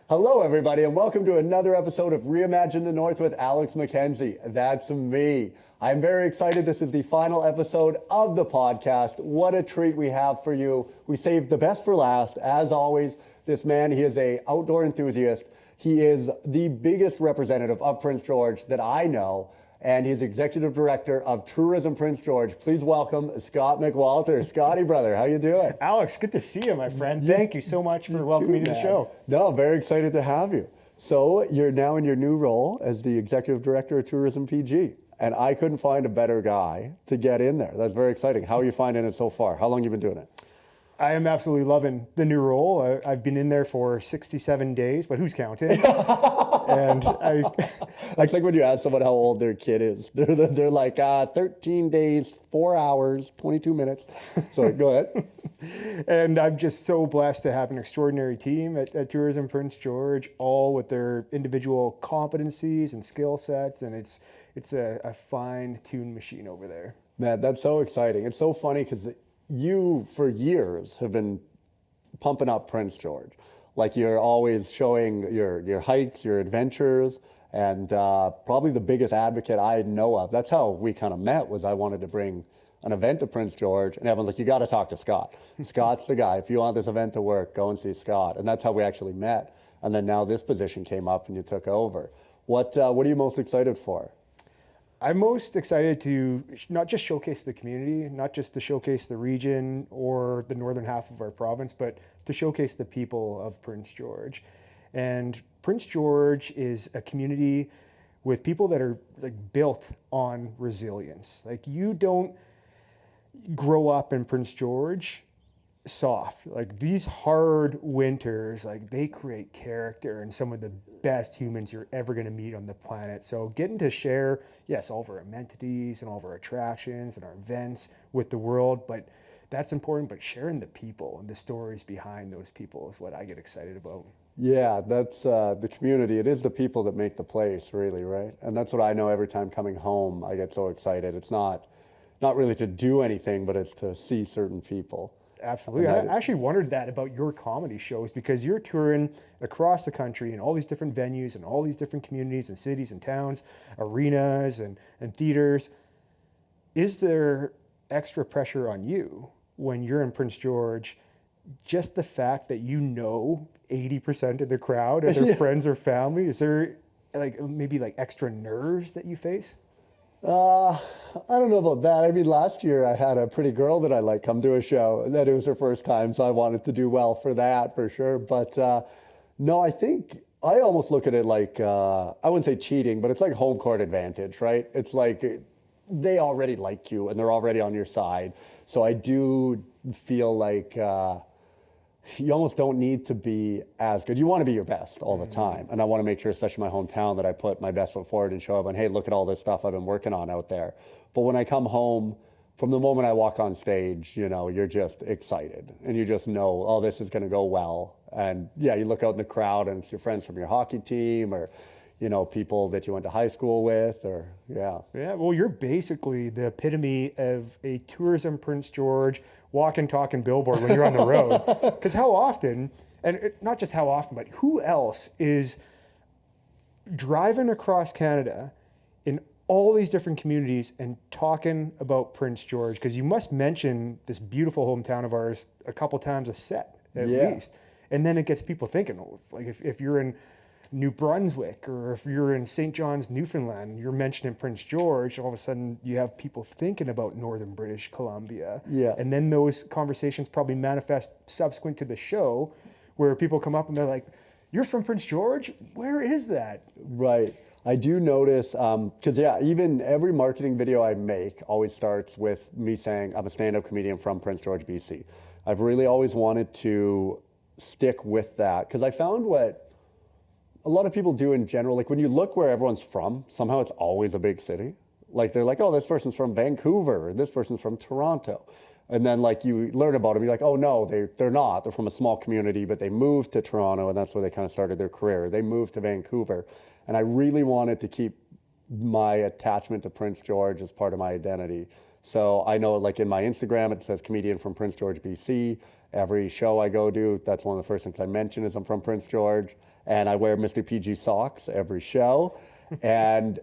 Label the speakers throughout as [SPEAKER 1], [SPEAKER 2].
[SPEAKER 1] Hello, everybody, and welcome to another episode of Reimagine the North with Alex Mackenzie. That's me. I'm very excited. This is the final episode of the podcast. What a treat we have for you. We saved the best for last. As always, this man, he is an outdoor enthusiast. He is the biggest representative of Prince George that I know, and he's executive director of Tourism Prince George. Please welcome Scott Mcwalter. Scotty, brother, how you doing?
[SPEAKER 2] Alex, good to see you, my friend. Thank you so much for welcoming me to the show.
[SPEAKER 1] No, very excited to have you. So you're now in your new role as the executive director of Tourism PG, and I couldn't find a better guy to get in there. That's very exciting. How are you finding it so far? How long have you been doing it?
[SPEAKER 2] I am absolutely loving the new role. I've been in there for 67 days, but who's counting? And
[SPEAKER 1] It's like when you ask someone how old their kid is. They're like, 13 days, 4 hours, 22 minutes. So go ahead.
[SPEAKER 2] And I'm just so blessed to have an extraordinary team at Tourism Prince George, all with their individual competencies and skill sets. And it's a fine-tuned machine over there.
[SPEAKER 1] Man, that's so exciting. It's so funny because you, for years, have been pumping up Prince George. Like you're always showing your hikes, your adventures, and probably the biggest advocate I know of. That's how we kind of met, was I wanted to bring an event to Prince George, and everyone's like, you got to talk to Scott. Scott's the guy. If you want this event to work, go and see Scott. And that's how we actually met. And then now this position came up and you took over. What are you most excited for?
[SPEAKER 2] I'm most excited to not just showcase the community, not just to showcase the region or the northern half of our province, but to showcase the people of Prince George. And Prince George is a community with people that are like built on resilience. Like, you don't grow up in Prince George soft. Like, these hard winters, like, they create character and some of the best humans you're ever going to meet on the planet. So getting to share, yes, all of our amenities and all of our attractions and our events with the world, but that's important. But sharing the people and the stories behind those people is what I get excited about.
[SPEAKER 1] Yeah, that's the community. It is the people that make the place, really, right? And that's what I know every time coming home. I get so excited. It's not really to do anything, but it's to see certain people.
[SPEAKER 2] Absolutely. I actually wondered that about your comedy shows, because you're touring across the country in all these different venues and all these different communities and cities and towns, arenas and theaters. Is there extra pressure on you when you're in Prince George? Just the fact that 80% of the crowd are their friends or family? Is there maybe extra nerves that you face?
[SPEAKER 1] I don't know about that. I mean, last year I had a pretty girl that I liked come to a show, and that it was her first time, so I wanted to do well for that, for sure. But no, I think I almost look at it like, I wouldn't say cheating, but it's like home court advantage, right? It's like they already like you and they're already on your side. So I do feel like you almost don't need to be as good. You want to be your best all the time. And I want to make sure, especially my hometown, that I put my best foot forward and show everyone, hey, look at all this stuff I've been working on out there. But when I come home, from the moment I walk on stage, you're just excited and you just know, oh, this is going to go well. And yeah, you look out in the crowd and it's your friends from your hockey team or, people that you went to high school with, or yeah.
[SPEAKER 2] Yeah, well, you're basically the epitome of a Tourism Prince George walking, talking billboard when you're on the road. Because how often, and not just how often, but who else is driving across Canada in all these different communities and talking about Prince George? Because you must mention this beautiful hometown of ours a couple times a set, at least. And then it gets people thinking, like if you're in New Brunswick, or if you're in St. John's, Newfoundland, and you're mentioning Prince George, all of a sudden you have people thinking about Northern British Columbia.
[SPEAKER 1] Yeah.
[SPEAKER 2] And then those conversations probably manifest subsequent to the show, where people come up and they're like, you're from Prince George? Where is that?
[SPEAKER 1] Right. I do notice, because even every marketing video I make always starts with me saying I'm a stand-up comedian from Prince George, BC. I've really always wanted to stick with that, because I found what a lot of people do in general, like when you look where everyone's from, somehow it's always a big city. Like they're like, oh, this person's from Vancouver, or this person's from Toronto. And then like you learn about them, you're like, oh no, they're not. They're from a small community, but they moved to Toronto and that's where they kind of started their career. They moved to Vancouver. And I really wanted to keep my attachment to Prince George as part of my identity. So I know like in my Instagram, it says comedian from Prince George, BC. Every show I go to, that's one of the first things I mention is I'm from Prince George. And I wear Mr. PG socks every show. And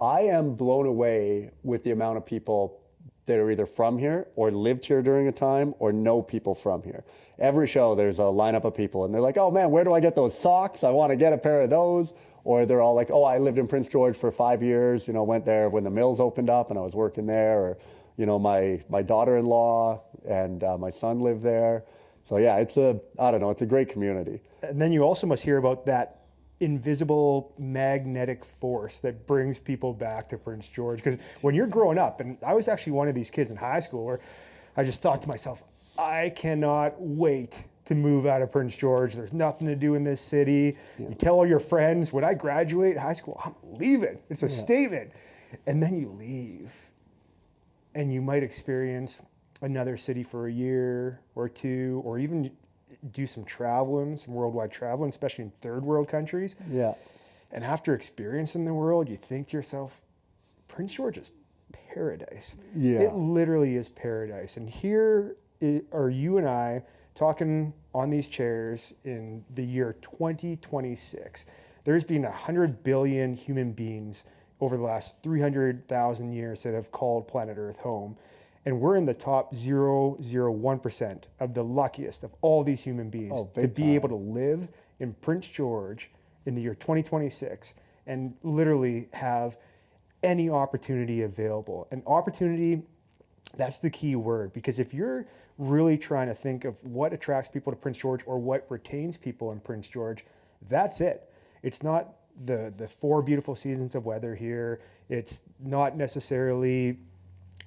[SPEAKER 1] I am blown away with the amount of people that are either from here or lived here during a time or know people from here. Every show there's a lineup of people and they're like, oh man, where do I get those socks? I want to get a pair of those. Or they're all like, oh, I lived in Prince George for 5 years, went there when the mills opened up and I was working there. Or, my daughter-in-law and my son live there. So yeah, it's a great community.
[SPEAKER 2] And then you also must hear about that invisible magnetic force that brings people back to Prince George. Because when you're growing up, and I was actually one of these kids in high school where I just thought to myself, I cannot wait to move out of Prince George. There's nothing to do in this city. Yeah. You tell all your friends, when I graduate high school, I'm leaving. It's a statement. And then you leave. And you might experience another city for a year or two, or even do some traveling, some worldwide traveling, especially in third world countries.
[SPEAKER 1] Yeah.
[SPEAKER 2] And after experiencing the world, you think to yourself, Prince George is paradise.
[SPEAKER 1] Yeah.
[SPEAKER 2] It literally is paradise. And here are you and I talking on these chairs in the year 2026. There's been 100 billion human beings over the last 300,000 years that have called planet Earth home. And we're in the top 0.001% of the luckiest of all these human beings to be able to live in Prince George in the year 2026 and literally have any opportunity available. An opportunity, that's the key word, because if you're really trying to think of what attracts people to Prince George or what retains people in Prince George, that's it. It's not the 4 beautiful seasons of weather here. It's not necessarily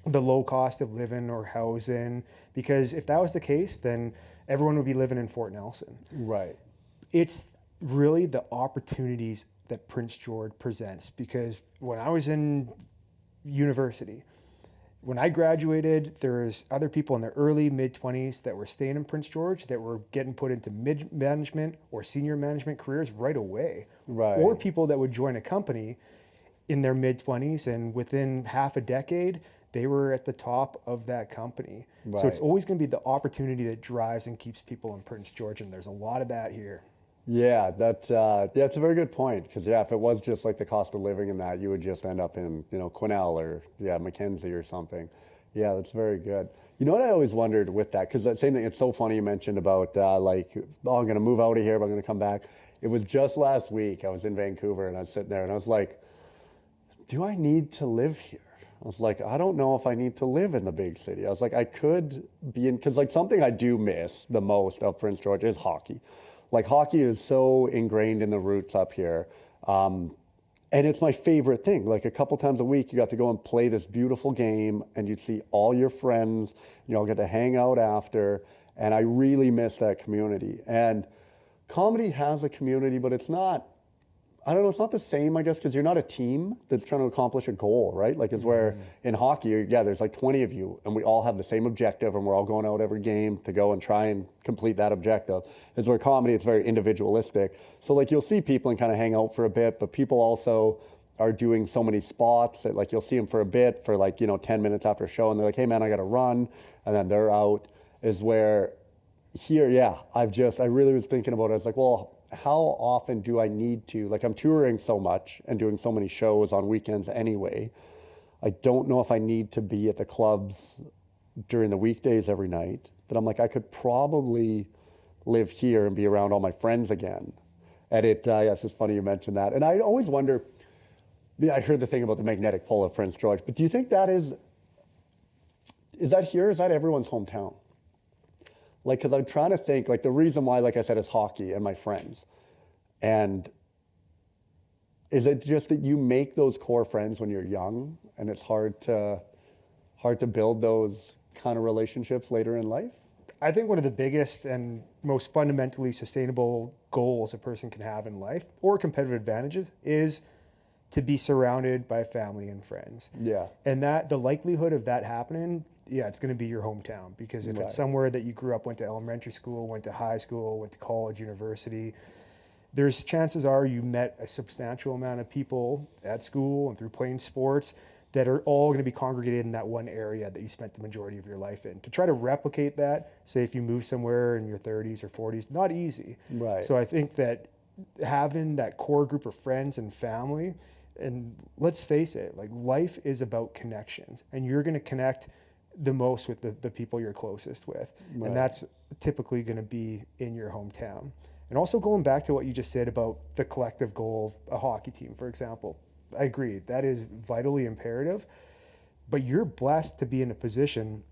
[SPEAKER 2] the low cost of living or housing, because if that was the case, then everyone would be living in Fort Nelson.
[SPEAKER 1] Right.
[SPEAKER 2] It's really the opportunities that Prince George presents, because when I was in university, when I graduated, there was other people in their early mid-20s that were staying in Prince George that were getting put into mid-management or senior management careers right away.
[SPEAKER 1] Right.
[SPEAKER 2] Or people that would join a company in their mid-20s and within half a decade, they were at the top of that company. Right. So it's always going to be the opportunity that drives and keeps people in Prince George, and there's a lot of that here.
[SPEAKER 1] Yeah, that's a very good point, because if it was just like the cost of living and that, you would just end up in Quesnel or Mackenzie or something. Yeah, that's very good. You know what I always wondered with that, because that same thing, it's so funny you mentioned about I'm going to move out of here, but I'm going to come back. It was just last week I was in Vancouver and I was sitting there and I was like, do I need to live here? I was like, I don't know if I need to live in the big city. I was like, I could be in, because something I do miss the most of Prince George is hockey. Hockey is so ingrained in the roots up here. And it's my favorite thing. A couple times a week, you got to go and play this beautiful game and you'd see all your friends, all get to hang out after. And I really miss that community. And comedy has a community, but it's not, I don't know, it's not the same, I guess, because you're not a team that's trying to accomplish a goal, right? It's where in hockey, there's 20 of you and we all have the same objective and we're all going out every game to go and try and complete that objective. Is where comedy, it's very individualistic. So you'll see people and kind of hang out for a bit, but people also are doing so many spots that you'll see them for a bit for 10 minutes after a show and they're like, hey man, I got to run. And then they're out. Is where here, I really was thinking about it. I was like, well, how often do I need to, I'm touring so much and doing so many shows on weekends anyway. I don't know if I need to be at the clubs during the weekdays every night, that I'm like, I could probably live here and be around all my friends again. And it's just funny you mentioned that. And I always wonder, I heard the thing about the magnetic pull of Prince George, but do you think that is that here? Is that everyone's hometown? Because I'm trying to think, the reason why, I said, is hockey and my friends. And is it just that you make those core friends when you're young and it's hard to build those kind of relationships later in life?
[SPEAKER 2] I think one of the biggest and most fundamentally sustainable goals a person can have in life, or competitive advantages, is to be surrounded by family and friends.
[SPEAKER 1] Yeah.
[SPEAKER 2] And that the likelihood of that happening, it's going to be your hometown, because if it's somewhere that you grew up, went to elementary school, went to high school, went to college, university, there's chances are you met a substantial amount of people at school and through playing sports that are all going to be congregated in that one area that you spent the majority of your life in. To try to replicate that, say if you move somewhere in your 30s or 40s, not easy.
[SPEAKER 1] Right.
[SPEAKER 2] So I think that having that core group of friends and family, and let's face it, like life is about connections, and you're going to connect the most with the people you're closest with.
[SPEAKER 1] Right.
[SPEAKER 2] And that's typically going to be in your hometown. And also going back to what you just said about the collective goal of a hockey team, for example, I agree, that is vitally imperative, but you're blessed to be in a position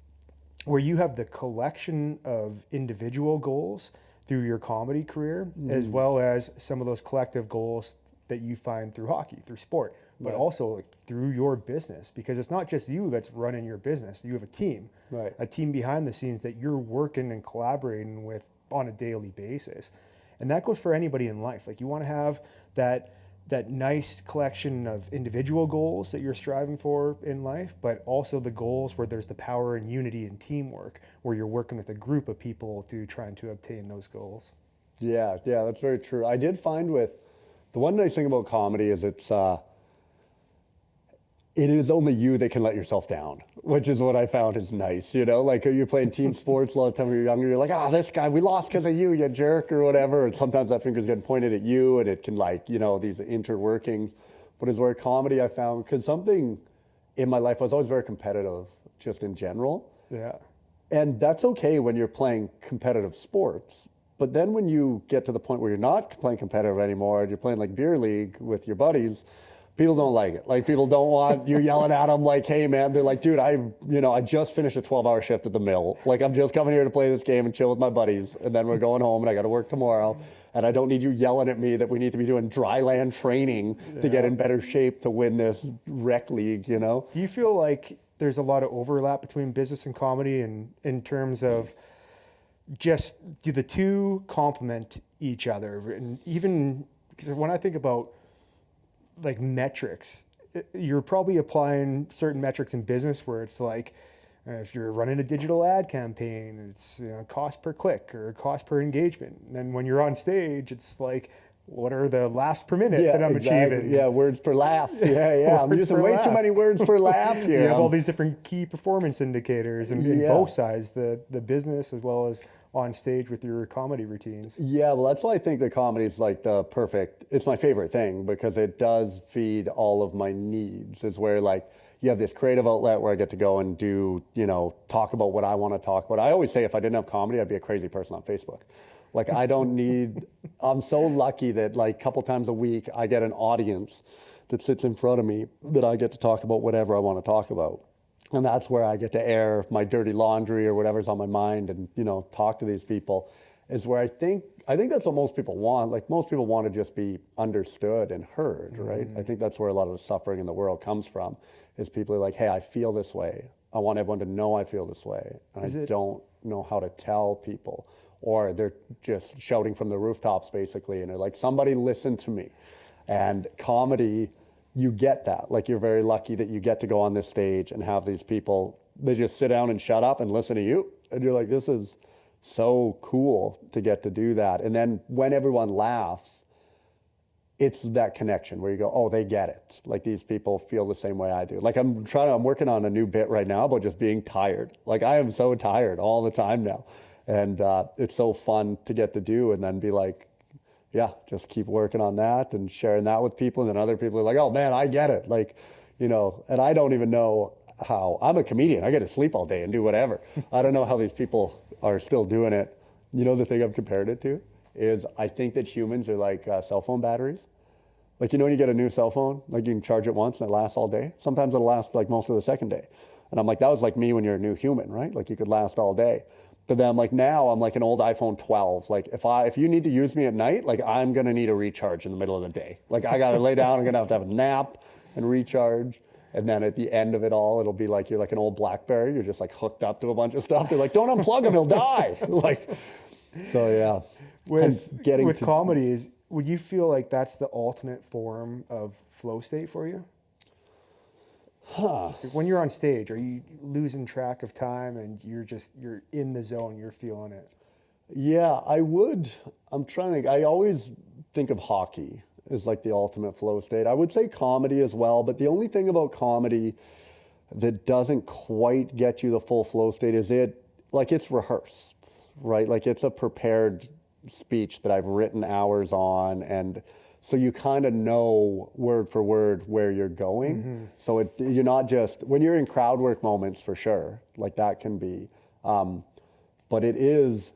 [SPEAKER 2] where you have the collection of individual goals through your comedy career, as well as some of those collective goals that you find through hockey, through sport, but also like through your business, because it's not just you that's running your business. You have a team, a team behind the scenes that you're working and collaborating with on a daily basis. And that goes for anybody in life. Like you want to have that nice collection of individual goals that you're striving for in life, but also the goals where there's the power and unity and teamwork, where you're working with a group of people to trying to obtain those goals.
[SPEAKER 1] Yeah, that's very true. I did find with the one nice thing about comedy is it is only you that can let yourself down, which is what I found is nice. You know, like you're playing team sports a lot of time when you're younger, you're like, oh, this guy, we lost because of you, you jerk, or whatever. And sometimes that finger's getting pointed at you, and it can like, you know, these interworkings. But as where comedy I found, because something in my life, I was always very competitive, just in general.
[SPEAKER 2] Yeah.
[SPEAKER 1] And that's okay when you're playing competitive sports. But then when you get to the point where you're not playing competitive anymore, and you're playing like beer league with your buddies, people don't like it. Like people don't want you yelling at them like, hey man, they're like, dude, I just finished a 12-hour shift at the mill. Like I'm just coming here to play this game and chill with my buddies. And then we're going home and I got to work tomorrow. And I don't need you yelling at me that we need to be doing dry land training to get in better shape to win this rec league, you know?
[SPEAKER 2] Do you feel like there's a lot of overlap between business and comedy, and in terms of just do the two complement each other? And even because when I think about like metrics, you're probably applying certain metrics in business where it's like, if you're running a digital ad campaign, it's cost per click or cost per engagement. And then when you're on stage, it's like, what are the laughs per minute that I'm achieving?
[SPEAKER 1] Yeah, words per laugh. Yeah. I'm using way too many words per laugh here.
[SPEAKER 2] You have all these different key performance indicators in both sides, the business as well as on stage with your comedy routines.
[SPEAKER 1] Yeah, well, that's why I think that comedy is like it's my favorite thing, because it does feed all of my needs. Is where like you have this creative outlet where I get to go and do, talk about what I want to talk about. I always say if I didn't have comedy, I'd be a crazy person on Facebook. Like I don't need, I'm so lucky that like a couple times a week I get an audience that sits in front of me that I get to talk about whatever I want to talk about. And that's where I get to air my dirty laundry or whatever's on my mind and, talk to these people, is where I think that's what most people want. Like most people want to just be understood and heard, right? I think that's where a lot of the suffering in the world comes from, is people are like, hey, I feel this way. I want everyone to know I feel this way. And I don't know how to tell people. Or they're just shouting from the rooftops basically. And they're like, somebody listen to me. And comedy, you get that. Like you're very lucky that you get to go on this stage and have these people, they just sit down and shut up and listen to you. And you're like, this is so cool to get to do that. And then when everyone laughs, it's that connection where you go, oh, they get it. Like these people feel the same way I do. Like I'm working on a new bit right now about just being tired. Like I am so tired all the time now. And it's so fun to get to do and then be like, yeah, just keep working on that and sharing that with people. And then other people are like, oh man, I get it. Like, and I don't even know how. I'm a comedian. I get to sleep all day and do whatever. I don't know how these people are still doing it. The thing I've compared it to is I think that humans are like cell phone batteries. Like, when you get a new cell phone, like you can charge it once and it lasts all day. Sometimes it'll last like most of the second day. And I'm like, that was like me when you're a new human, right? Like you could last all day. But then I'm like, now I'm like an old iPhone 12. Like if you need to use me at night, like I'm going to need a recharge in the middle of the day. Like I got to lay down, I'm going to have a nap and recharge. And then at the end of it all, it'll be like, you're like an old BlackBerry. You're just like hooked up to a bunch of stuff. They're like, don't unplug him, he'll die. Like, so yeah.
[SPEAKER 2] With comedy, would you feel like that's the ultimate form of flow state for you? When you're on stage, are you losing track of time and you're in the zone, you're feeling it?
[SPEAKER 1] Yeah, I would. I'm trying to think. I always think of hockey is like the ultimate flow state. I would say comedy as well, but the only thing about comedy that doesn't quite get you the full flow state is it's rehearsed, right? Like it's a prepared speech that I've written hours on, and so you kind of know word for word where you're going. So you're not just, when you're in crowd work moments, for sure, like that can be, but it is,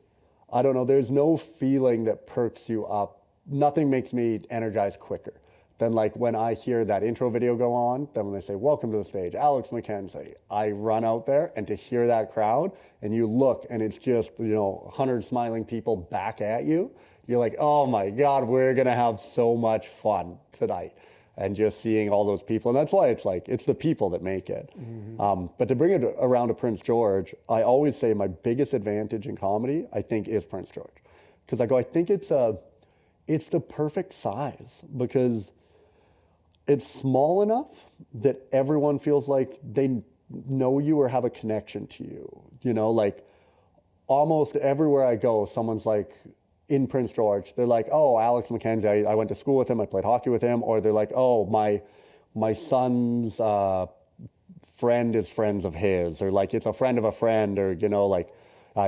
[SPEAKER 1] I don't know, there's no feeling that perks you up. Nothing makes me energized quicker than like when I hear that intro video go on, then when they say, welcome to the stage, Alex Mackenzie, I run out there, and to hear that crowd and you look and it's just, 100 smiling people back at you, you're like, oh my God, we're going to have so much fun tonight. And just seeing all those people. And that's why it's the people that make it. But to bring it around to Prince George, I always say my biggest advantage in comedy, I think, is Prince George. Because I think it's the perfect size, because it's small enough that everyone feels like they know you or have a connection to you. Like almost everywhere I go, someone's like, in Prince George, they're like, oh, Alex Mackenzie, I went to school with him, I played hockey with him. Or they're like, oh, my son's friend is friends of his, or like it's a friend of a friend, or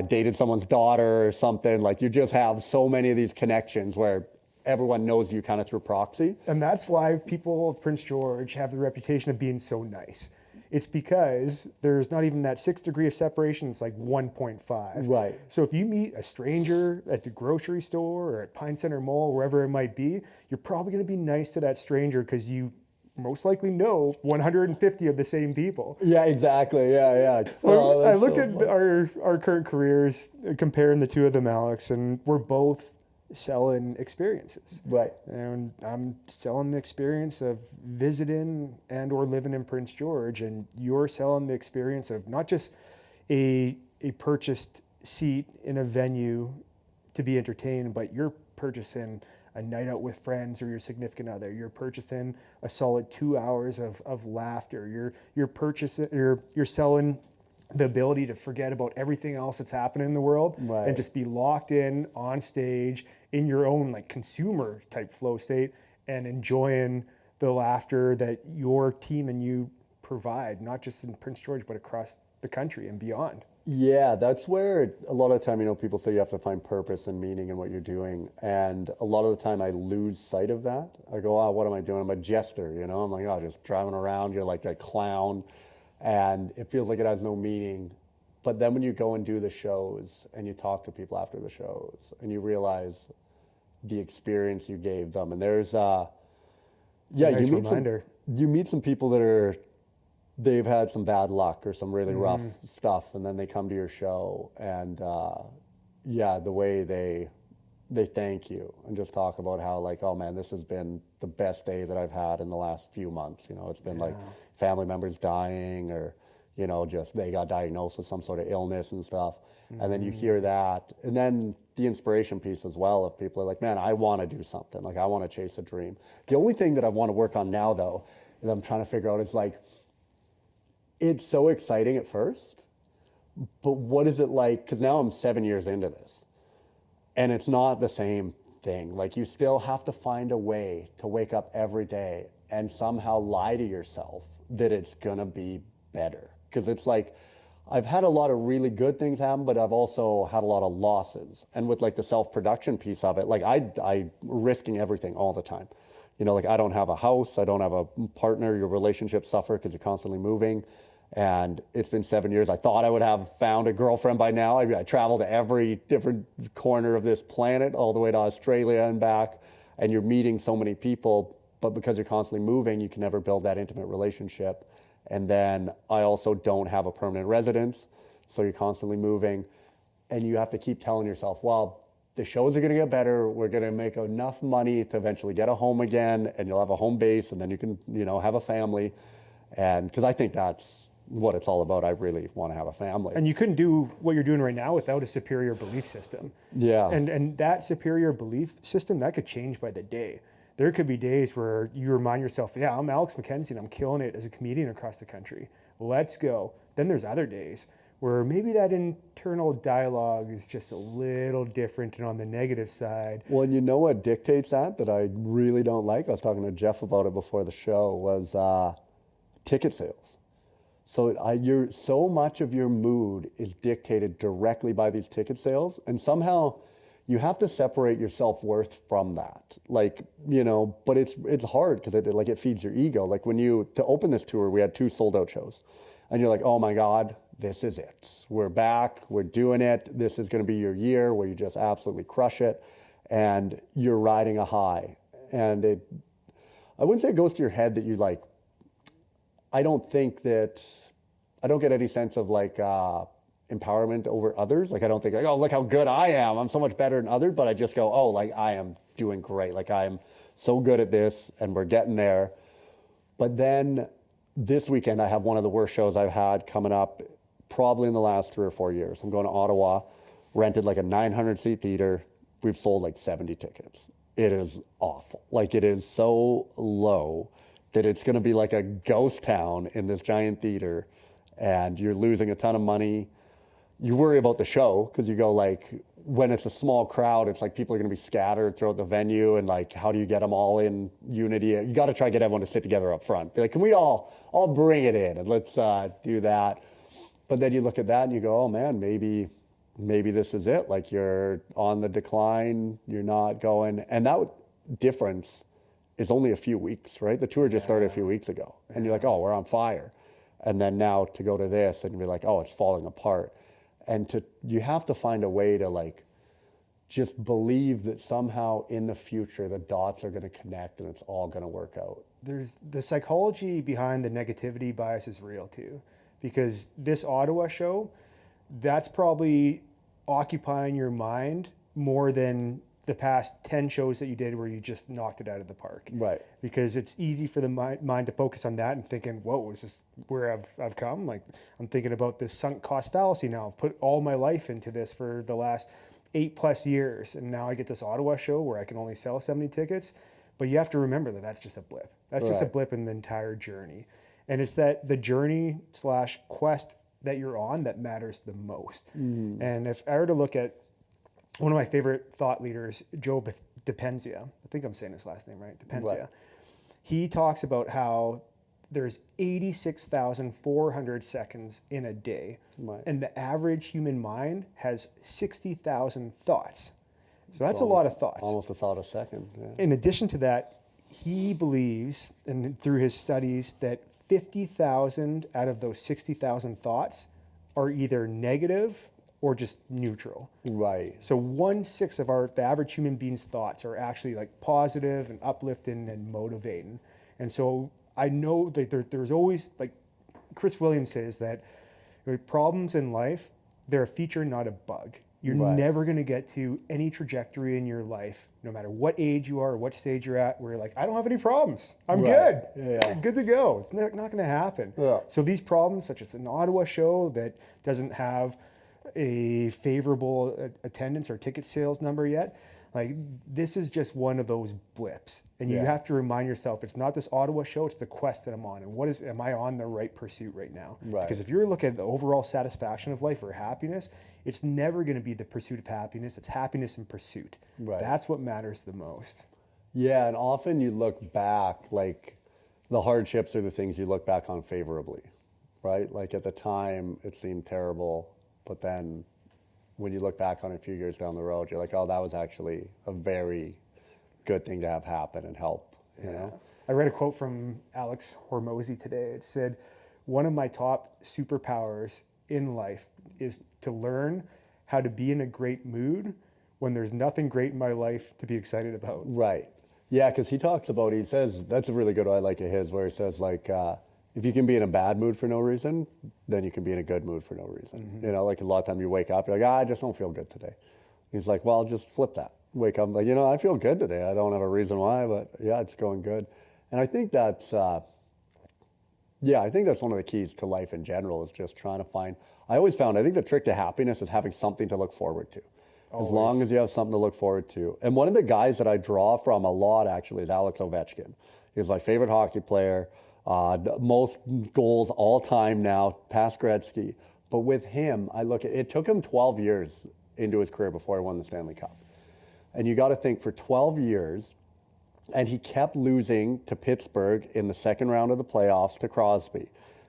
[SPEAKER 1] dated someone's daughter or something. Like you just have so many of these connections where everyone knows you kind of through proxy.
[SPEAKER 2] And that's why people of Prince George have the reputation of being so nice. It's because there's not even that 6 degree of separation. It's like 1.5.
[SPEAKER 1] Right.
[SPEAKER 2] So if you meet a stranger at the grocery store or at Pine Center Mall, wherever it might be, you're probably going to be nice to that stranger because you most likely know 150 of the same people.
[SPEAKER 1] Yeah, exactly. Yeah.
[SPEAKER 2] I look at our current careers, comparing the two of them, Alex, and we're both selling experiences.
[SPEAKER 1] Right.
[SPEAKER 2] And I'm selling the experience of visiting and or living in Prince George, and you're selling the experience of not just a purchased seat in a venue to be entertained, but you're purchasing a night out with friends or your significant other. You're purchasing a solid 2 hours of laughter. You're selling the ability to forget about everything else that's happening in the world,
[SPEAKER 1] right,
[SPEAKER 2] and just be locked in on stage in your own like consumer type flow state and enjoying the laughter that your team and you provide, not just in Prince George, but across the country and beyond.
[SPEAKER 1] Yeah, that's where a lot of the time, people say you have to find purpose and meaning in what you're doing. And a lot of the time I lose sight of that. I go, oh, what am I doing? I'm a jester, I'm like, oh, just driving around. You're like a clown. And it feels like it has no meaning. But then when you go and do the shows and you talk to people after the shows and you realize the experience you gave them, and there's,
[SPEAKER 2] nice
[SPEAKER 1] you meet some people that they've had some bad luck or some really rough stuff, and then they come to your show, and the way they thank you and just talk about how like, oh man, this has been the best day that I've had in the last few months. It's been like family members dying, or just they got diagnosed with some sort of illness and stuff. And then you hear that, and then the inspiration piece as well, of people are like, man, I want to do something, like I want to chase a dream. The only thing that I want to work on now though, that I'm trying to figure out, is like, it's so exciting at first, but what is it like? Because now I'm 7 years into this, and it's not the same thing. Like you still have to find a way to wake up every day and somehow lie to yourself that it's gonna be better. Because it's like, I've had a lot of really good things happen, but I've also had a lot of losses. And with like the self-production piece of it, like I'm risking everything all the time. Like I don't have a house, I don't have a partner, your relationships suffer because you're constantly moving. And it's been 7 years. I thought I would have found a girlfriend by now. I travel to every different corner of this planet, all the way to Australia and back. And you're meeting so many people, but because you're constantly moving, you can never build that intimate relationship. And then I also don't have a permanent residence, so you're constantly moving. And you have to keep telling yourself, well, the shows are gonna get better. We're gonna make enough money to eventually get a home again, and you'll have a home base, and then you can, have a family. And because I think that's what it's all about. I really want to have a family.
[SPEAKER 2] And you couldn't do what you're doing right now without a superior belief system.
[SPEAKER 1] Yeah.
[SPEAKER 2] And that superior belief system, that could change by the day. There could be days where you remind yourself, yeah, I'm Alex Mackenzie and I'm killing it as a comedian across the country. Let's go. Then there's other days where maybe that internal dialogue is just a little different and on the negative side.
[SPEAKER 1] Well, and you know what dictates that I really don't like? I was talking to Jeff about it before the show, was ticket sales. So you're, so much of your mood is dictated directly by these ticket sales, and somehow you have to separate your self-worth from that. Like, you know, but it's hard because it feeds your ego. Like to open this tour, we had 2 sold out shows, and you're like, oh my God, this is it. We're back, we're doing it. This is going to be your year where you just absolutely crush it, and you're riding a high. And I wouldn't say it goes to your head that you like, I don't get any sense of like empowerment over others. Like I don't think like, oh, look how good I am, I'm so much better than others, but I just go, oh, like I am doing great. Like I am so good at this and we're getting there. But then this weekend I have one of the worst shows I've had coming up probably in the last 3 or 4 years. I'm going to Ottawa, rented like a 900 seat theater. We've sold like 70 tickets. It is awful. Like it is so low that it's going to be like a ghost town in this giant theater, and you're losing a ton of money. You worry about the show because you go like, when it's a small crowd, it's like people are going to be scattered throughout the venue, and like, how do you get them all in unity? You got to try to get everyone to sit together up front. Be like, can we all bring it in and let's do that? But then you look at that and you go, oh man, maybe this is it. Like you're on the decline, you're not going, and that difference is only a few weeks, right? The tour just started a few weeks ago, and you're like, oh, we're on fire. And then now to go to this and be like, oh, it's falling apart. And you have to find a way to like, just believe that somehow in the future, the dots are going to connect and it's all going to work out.
[SPEAKER 2] There's the psychology behind the negativity bias is real too, because this Ottawa show, that's probably occupying your mind more than the past 10 shows that you did where you just knocked it out of the park.
[SPEAKER 1] Right.
[SPEAKER 2] Because it's easy for the mind to focus on that and thinking, whoa, is this where I've come? Like, I'm thinking about this sunk cost fallacy now. I've put all my life into this for the last 8+ years. And now I get this Ottawa show where I can only sell 70 tickets. But you have to remember that that's just a blip. That's just a blip in the entire journey. And it's that the journey / quest that you're on that matters the most. Mm. And if I were to look at one of my favorite thought leaders, Joe Dispenza, I think I'm saying his last name right, Dispenza. Right. He talks about how there's 86,400 seconds in a day, right, and the average human mind has 60,000 thoughts. So that's a lot of thoughts.
[SPEAKER 1] Almost a thought a second. Yeah.
[SPEAKER 2] In addition to that, he believes, and through his studies, that 50,000 out of those 60,000 thoughts are either negative or just neutral.
[SPEAKER 1] Right.
[SPEAKER 2] So 1/6 of the average human being's thoughts are actually like positive and uplifting and motivating. And so I know that there's always, like Chris Williams says, that problems in life, they're a feature, not a bug. You're never going to get to any trajectory in your life, no matter what age you are or what stage you're at, where you're like, I don't have any problems. I'm good. Yeah. Good to go. It's not going to happen. Yeah. So these problems, such as an Ottawa show that doesn't have a favorable attendance or ticket sales number yet, like this is just one of those blips. And you have to remind yourself, it's not this Ottawa show, it's the quest that I'm on. And am I on the right pursuit right now? Right. Because if you're looking at the overall satisfaction of life or happiness, it's never going to be the pursuit of happiness. It's happiness in pursuit. Right. That's what matters the most.
[SPEAKER 1] Yeah, and often you look back, like the hardships are the things you look back on favorably, right? Like at the time, it seemed terrible. But then when you look back on it a few years down the road, you're like, oh, that was actually a very good thing to have happen and help, you know?
[SPEAKER 2] I read a quote from Alex Hormozy today. It said, one of my top superpowers in life is to learn how to be in a great mood when there's nothing great in my life to be excited about. Right.
[SPEAKER 1] Yeah, because he says, that's a really good one I like of his, where he says like, if you can be in a bad mood for no reason, then you can be in a good mood for no reason. Mm-hmm. You know, like a lot of time you wake up, you're like, I just don't feel good today. He's like, well, just flip that. Wake up like, I feel good today. I don't have a reason why, but yeah, it's going good. And I think that's, I think that's one of the keys to life in general, is just trying to find, I think the trick to happiness is having something to look forward to. Always. As long as you have something to look forward to. And one of the guys that I draw from a lot actually is Alex Ovechkin. He's my favorite hockey player. Most goals all time now, past Gretzky. But with him, I look at it took him 12 years into his career before he won the Stanley Cup. And you got to think for 12 years, and he kept losing to Pittsburgh in the second round of the playoffs to Crosby.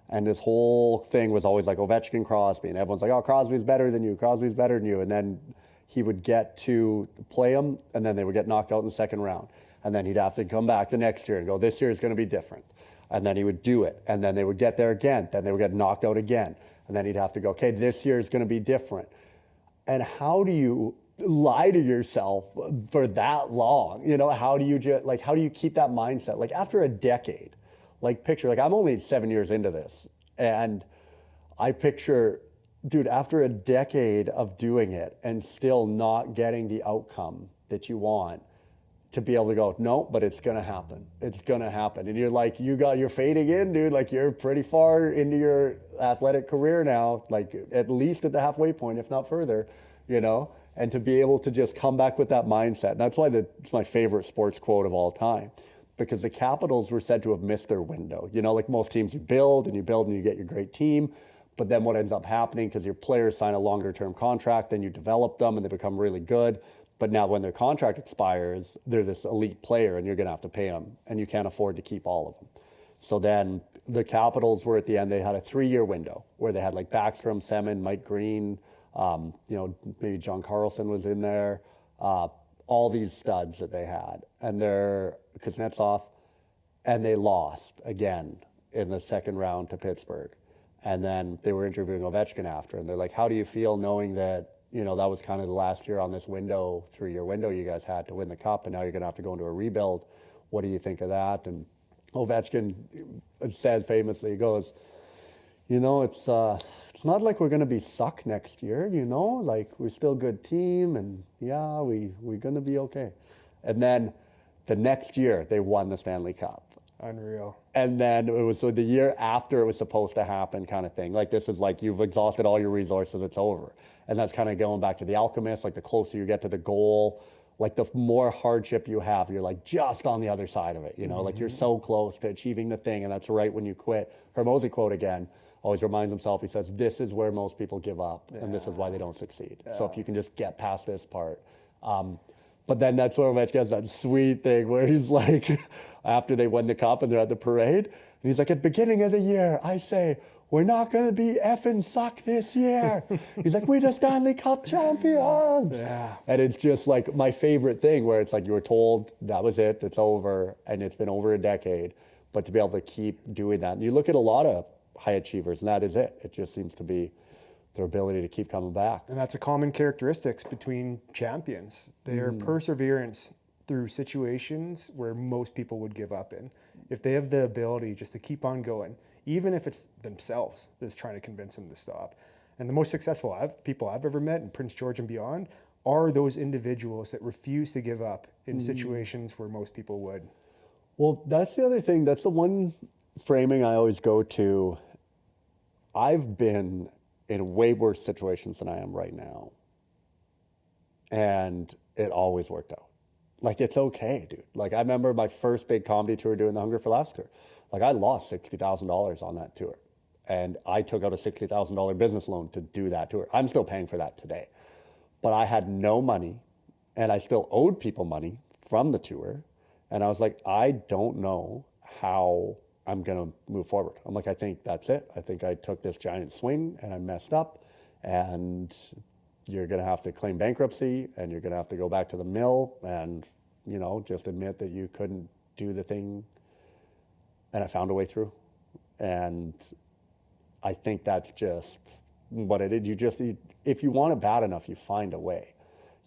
[SPEAKER 1] And this whole thing was always like Ovechkin, Crosby. And everyone's like, oh, Crosby's better than you. Crosby's better than you. And then he would get to play him, and then they would get knocked out in the second round. And then he'd have to come back the next year and go, this year is going to be different. And then he would do it. And then they would get there again. Then they would get knocked out again. And then he'd have to go, okay, this year is going to be different. And how do you lie to yourself for that long? You know, how do you how do you keep that mindset? Like after a decade, like picture, like I'm only 7 years into this, and I picture, dude, after a decade of doing it and still not getting the outcome that you want, to be able to go, no, but it's going to happen. It's going to happen. And you're like, you're fading in, dude. Like you're pretty far into your athletic career now, like at least at the halfway point, if not further, you know, and to be able to just come back with that mindset. And that's why it's my favorite sports quote of all time, because the Capitals were said to have missed their window. You know, like most teams, you build and you get your great team. But then what ends up happening, because your players sign a longer term contract, then you develop them and they become really good. But now when their contract expires, they're this elite player and you're going to have to pay them, and you can't afford to keep all of them. So then the Capitals were at the end, they had a 3-year window where they had like Backstrom, Semin, Mike Green, you know, maybe John Carlson was in there, all these studs that they had. And they're Kuznetsov, and they lost again in the second round to Pittsburgh. And then they were interviewing Ovechkin after, and they're like, how do you feel knowing that, you know, that was kind of the last year on this window, 3-year window you guys had to win the cup, and now you're going to have to go into a rebuild. What do you think of that? And Ovechkin says famously, he goes, you know, it's not like we're going to be suck next year, you know, like we're still a good team, and yeah, we're going to be okay. And then the next year they won the Stanley Cup.
[SPEAKER 2] Unreal.
[SPEAKER 1] And then it was the year after it was supposed to happen kind of thing. Like this is like you've exhausted all your resources, it's over. And that's kind of going back to the Alchemist, like the closer you get to the goal, like the more hardship you have, you're like just on the other side of it, you know, like you're so close to achieving the thing, and that's right when you quit. Hermosi quote again, always reminds himself, he says, this is where most people give up, and this is why they don't succeed. So if you can just get past this part. But then that's where Ovechkin has that sweet thing where he's like, after they win the cup and they're at the parade, and he's like, at the beginning of the year, I say, we're not going to be effing suck this year. He's like, we're the Stanley Cup champions. Yeah. And it's just like my favorite thing where it's like you were told that was it, it's over, and it's been over a decade. But to be able to keep doing that, and you look at a lot of high achievers, and that is it. It just seems to be their ability to keep coming back.
[SPEAKER 2] And that's a common characteristics between champions. Their perseverance through situations where most people would give up in. If they have the ability just to keep on going, even if it's themselves that's trying to convince them to stop. And the most successful people I've ever met in Prince George and beyond are those individuals that refuse to give up in situations where most people would.
[SPEAKER 1] Well, that's the other thing. That's the one framing I always go to. I've been in way worse situations than I am right now. And it always worked out. Like, it's okay, dude. Like, I remember my first big comedy tour doing the Hunger for Laughs tour. Like, I lost $60,000 on that tour. And I took out a $60,000 business loan to do that tour. I'm still paying for that today. But I had no money, and I still owed people money from the tour. And I was like, I don't know how I'm going to move forward. I'm like, I think that's it. I think I took this giant swing and I messed up, and you're going to have to claim bankruptcy, and you're going to have to go back to the mill and, you know, just admit that you couldn't do the thing. And I found a way through. And I think that's just what it is. If you want it bad enough, you find a way.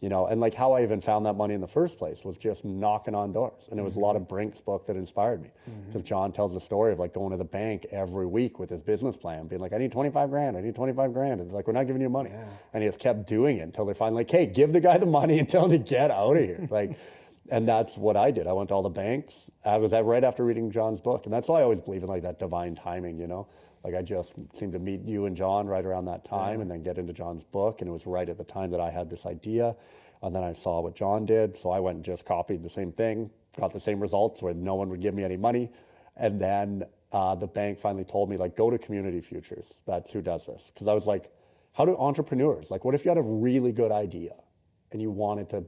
[SPEAKER 1] You know, and like how I even found that money in the first place was just knocking on doors. And it was a lot of Brink's book that inspired me, because John tells the story of like going to the bank every week with his business plan, being like, I need 25 grand, I need 25 grand. And they're like, we're not giving you money. Yeah. And he just kept doing it until they're finally like, hey, give the guy the money and tell him to get out of here. Like, and that's what I did. I went to all the banks. I was right after reading John's book. And that's why I always believe in like that divine timing, you know? Like I just seemed to meet you and John right around that time, and then get into John's book. And it was right at the time that I had this idea. And then I saw what John did. So I went and just copied the same thing, got the same results where no one would give me any money. And then the bank finally told me, like, go to Community Futures. That's who does this. Because I was like, how do entrepreneurs, like, what if you had a really good idea and you wanted to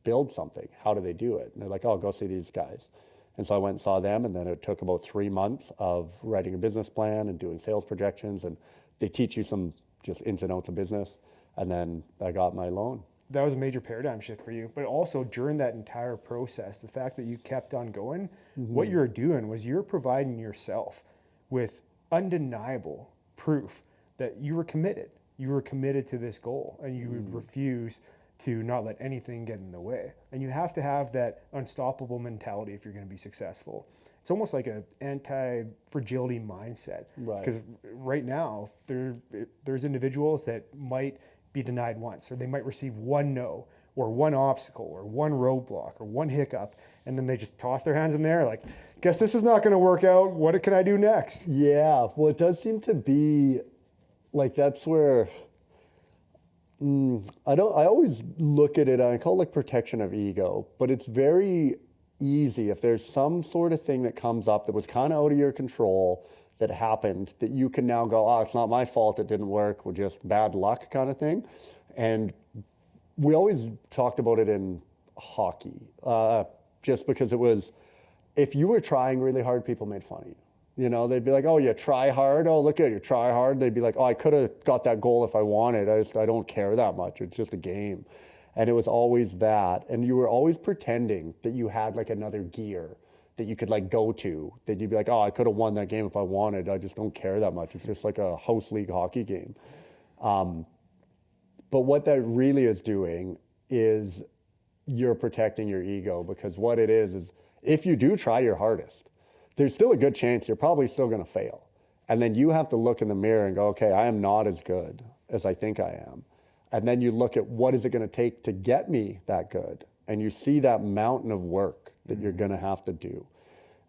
[SPEAKER 1] build something? How do they do it? And they're like, oh, go see these guys. And so I went and saw them, and then it took about 3 months of writing a business plan and doing sales projections, and they teach you some just ins and outs of business. And then I got my loan.
[SPEAKER 2] That was a major paradigm shift for you. But also during that entire process, the fact that you kept on going, what you were doing was you're providing yourself with undeniable proof that you were committed. You were committed to this goal, and you would refuse to not let anything get in the way. And you have to have that unstoppable mentality if you're going to be successful. It's almost like an anti-fragility mindset.
[SPEAKER 1] Right.
[SPEAKER 2] Because right now, there's individuals that might be denied once, or they might receive one no, or one obstacle, or one roadblock, or one hiccup, and then they just toss their hands in there like, guess this is not going to work out. What can I do next?
[SPEAKER 1] Yeah, well, it does seem to be like that's where I always look at it, I call it like protection of ego, but it's very easy if there's some sort of thing that comes up that was kind of out of your control that happened, that you can now go, oh, it's not my fault it didn't work, we're just bad luck kind of thing. And we always talked about it in hockey, just because it was, if you were trying really hard, people made fun of you. You know, they'd be like, oh, you try hard. Oh, look at you, try hard. They'd be like, oh, I could have got that goal if I wanted. I don't care that much. It's just a game. And it was always that. And you were always pretending that you had like another gear that you could like go to, that you'd be like, oh, I could have won that game if I wanted. I just don't care that much. It's just like a house league hockey game. But what that really is doing is you're protecting your ego, because what it is if you do try your hardest, there's still a good chance you're probably still going to fail. And then you have to look in the mirror and go, okay, I am not as good as I think I am. And then you look at what is it going to take to get me that good? And you see that mountain of work that you're going to have to do.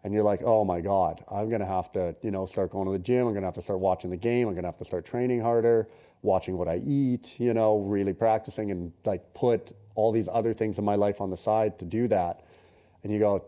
[SPEAKER 1] And you're like, oh my God, I'm going to have to, start going to the gym. I'm going to have to start watching the game. I'm going to have to start training harder, watching what I eat, really practicing, and like put all these other things in my life on the side to do that. And you go,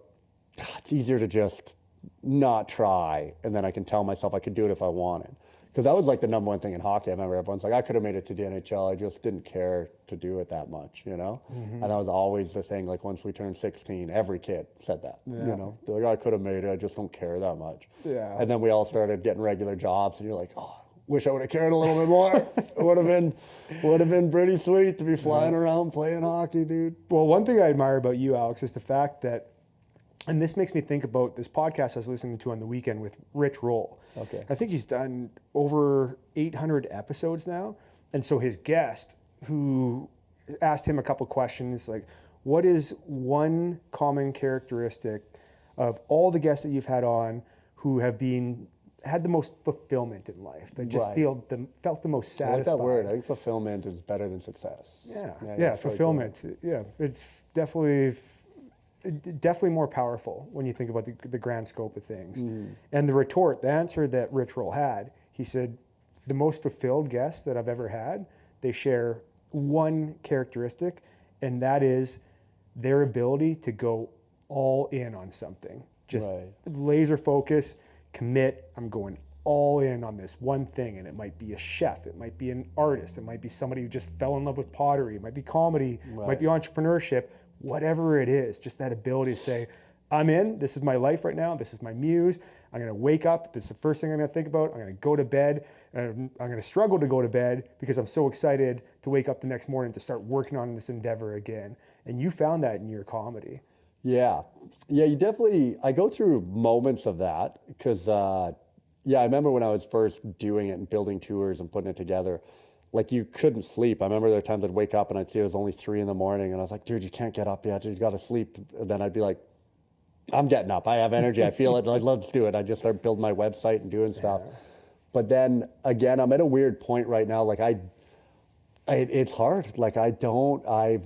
[SPEAKER 1] it's easier to just not try, and then I can tell myself I could do it if I wanted. Because that was like the number one thing in hockey. I remember everyone's like, I could have made it to the NHL. I just didn't care to do it that much, And that was always the thing. Like once we turned 16, every kid said that, They're like, I could have made it. I just don't care that much.
[SPEAKER 2] Yeah.
[SPEAKER 1] And then we all started getting regular jobs, and you're like, oh, wish I would have cared a little bit more. It would have been pretty sweet to be flying around playing hockey, dude.
[SPEAKER 2] Well, one thing I admire about you, Alex, is the fact that, and this makes me think about this podcast I was listening to on the weekend with Rich Roll.
[SPEAKER 1] Okay.
[SPEAKER 2] I think he's done over 800 episodes now. And so his guest, who asked him a couple questions, like, what is one common characteristic of all the guests that you've had on who have had the most fulfillment in life, that just felt the most satisfied?
[SPEAKER 1] I like that word. I think fulfillment is better than success.
[SPEAKER 2] Yeah, fulfillment. Yeah, it's definitely more powerful when you think about the grand scope of things. And the answer that Rich Roll had, he said, the most fulfilled guests that I've ever had, they share one characteristic, and that is their ability to go all in on something. Just laser focus, commit, I'm going all in on this one thing. And it might be a chef, it might be an artist, it might be somebody who just fell in love with pottery, it might be comedy, it might be entrepreneurship. Whatever it is, just that ability to say, I'm in, this is my life right now, this is my muse, I'm going to wake up, this is the first thing I'm going to think about, I'm going to go to bed, and I'm going to struggle to go to bed because I'm so excited to wake up the next morning to start working on this endeavor again. And you found that in your comedy.
[SPEAKER 1] Yeah, you definitely, I go through moments of that because, I remember when I was first doing it and building tours and putting it together, like you couldn't sleep. I remember there were times I'd wake up and I'd see it was only 3 a.m. and I was like, dude, you can't get up yet. You got to sleep. And then I'd be like, I'm getting up. I have energy. I feel it. Like, let's do it. I just start building my website and doing stuff. But then again, I'm at a weird point right now. Like it's hard. Like I've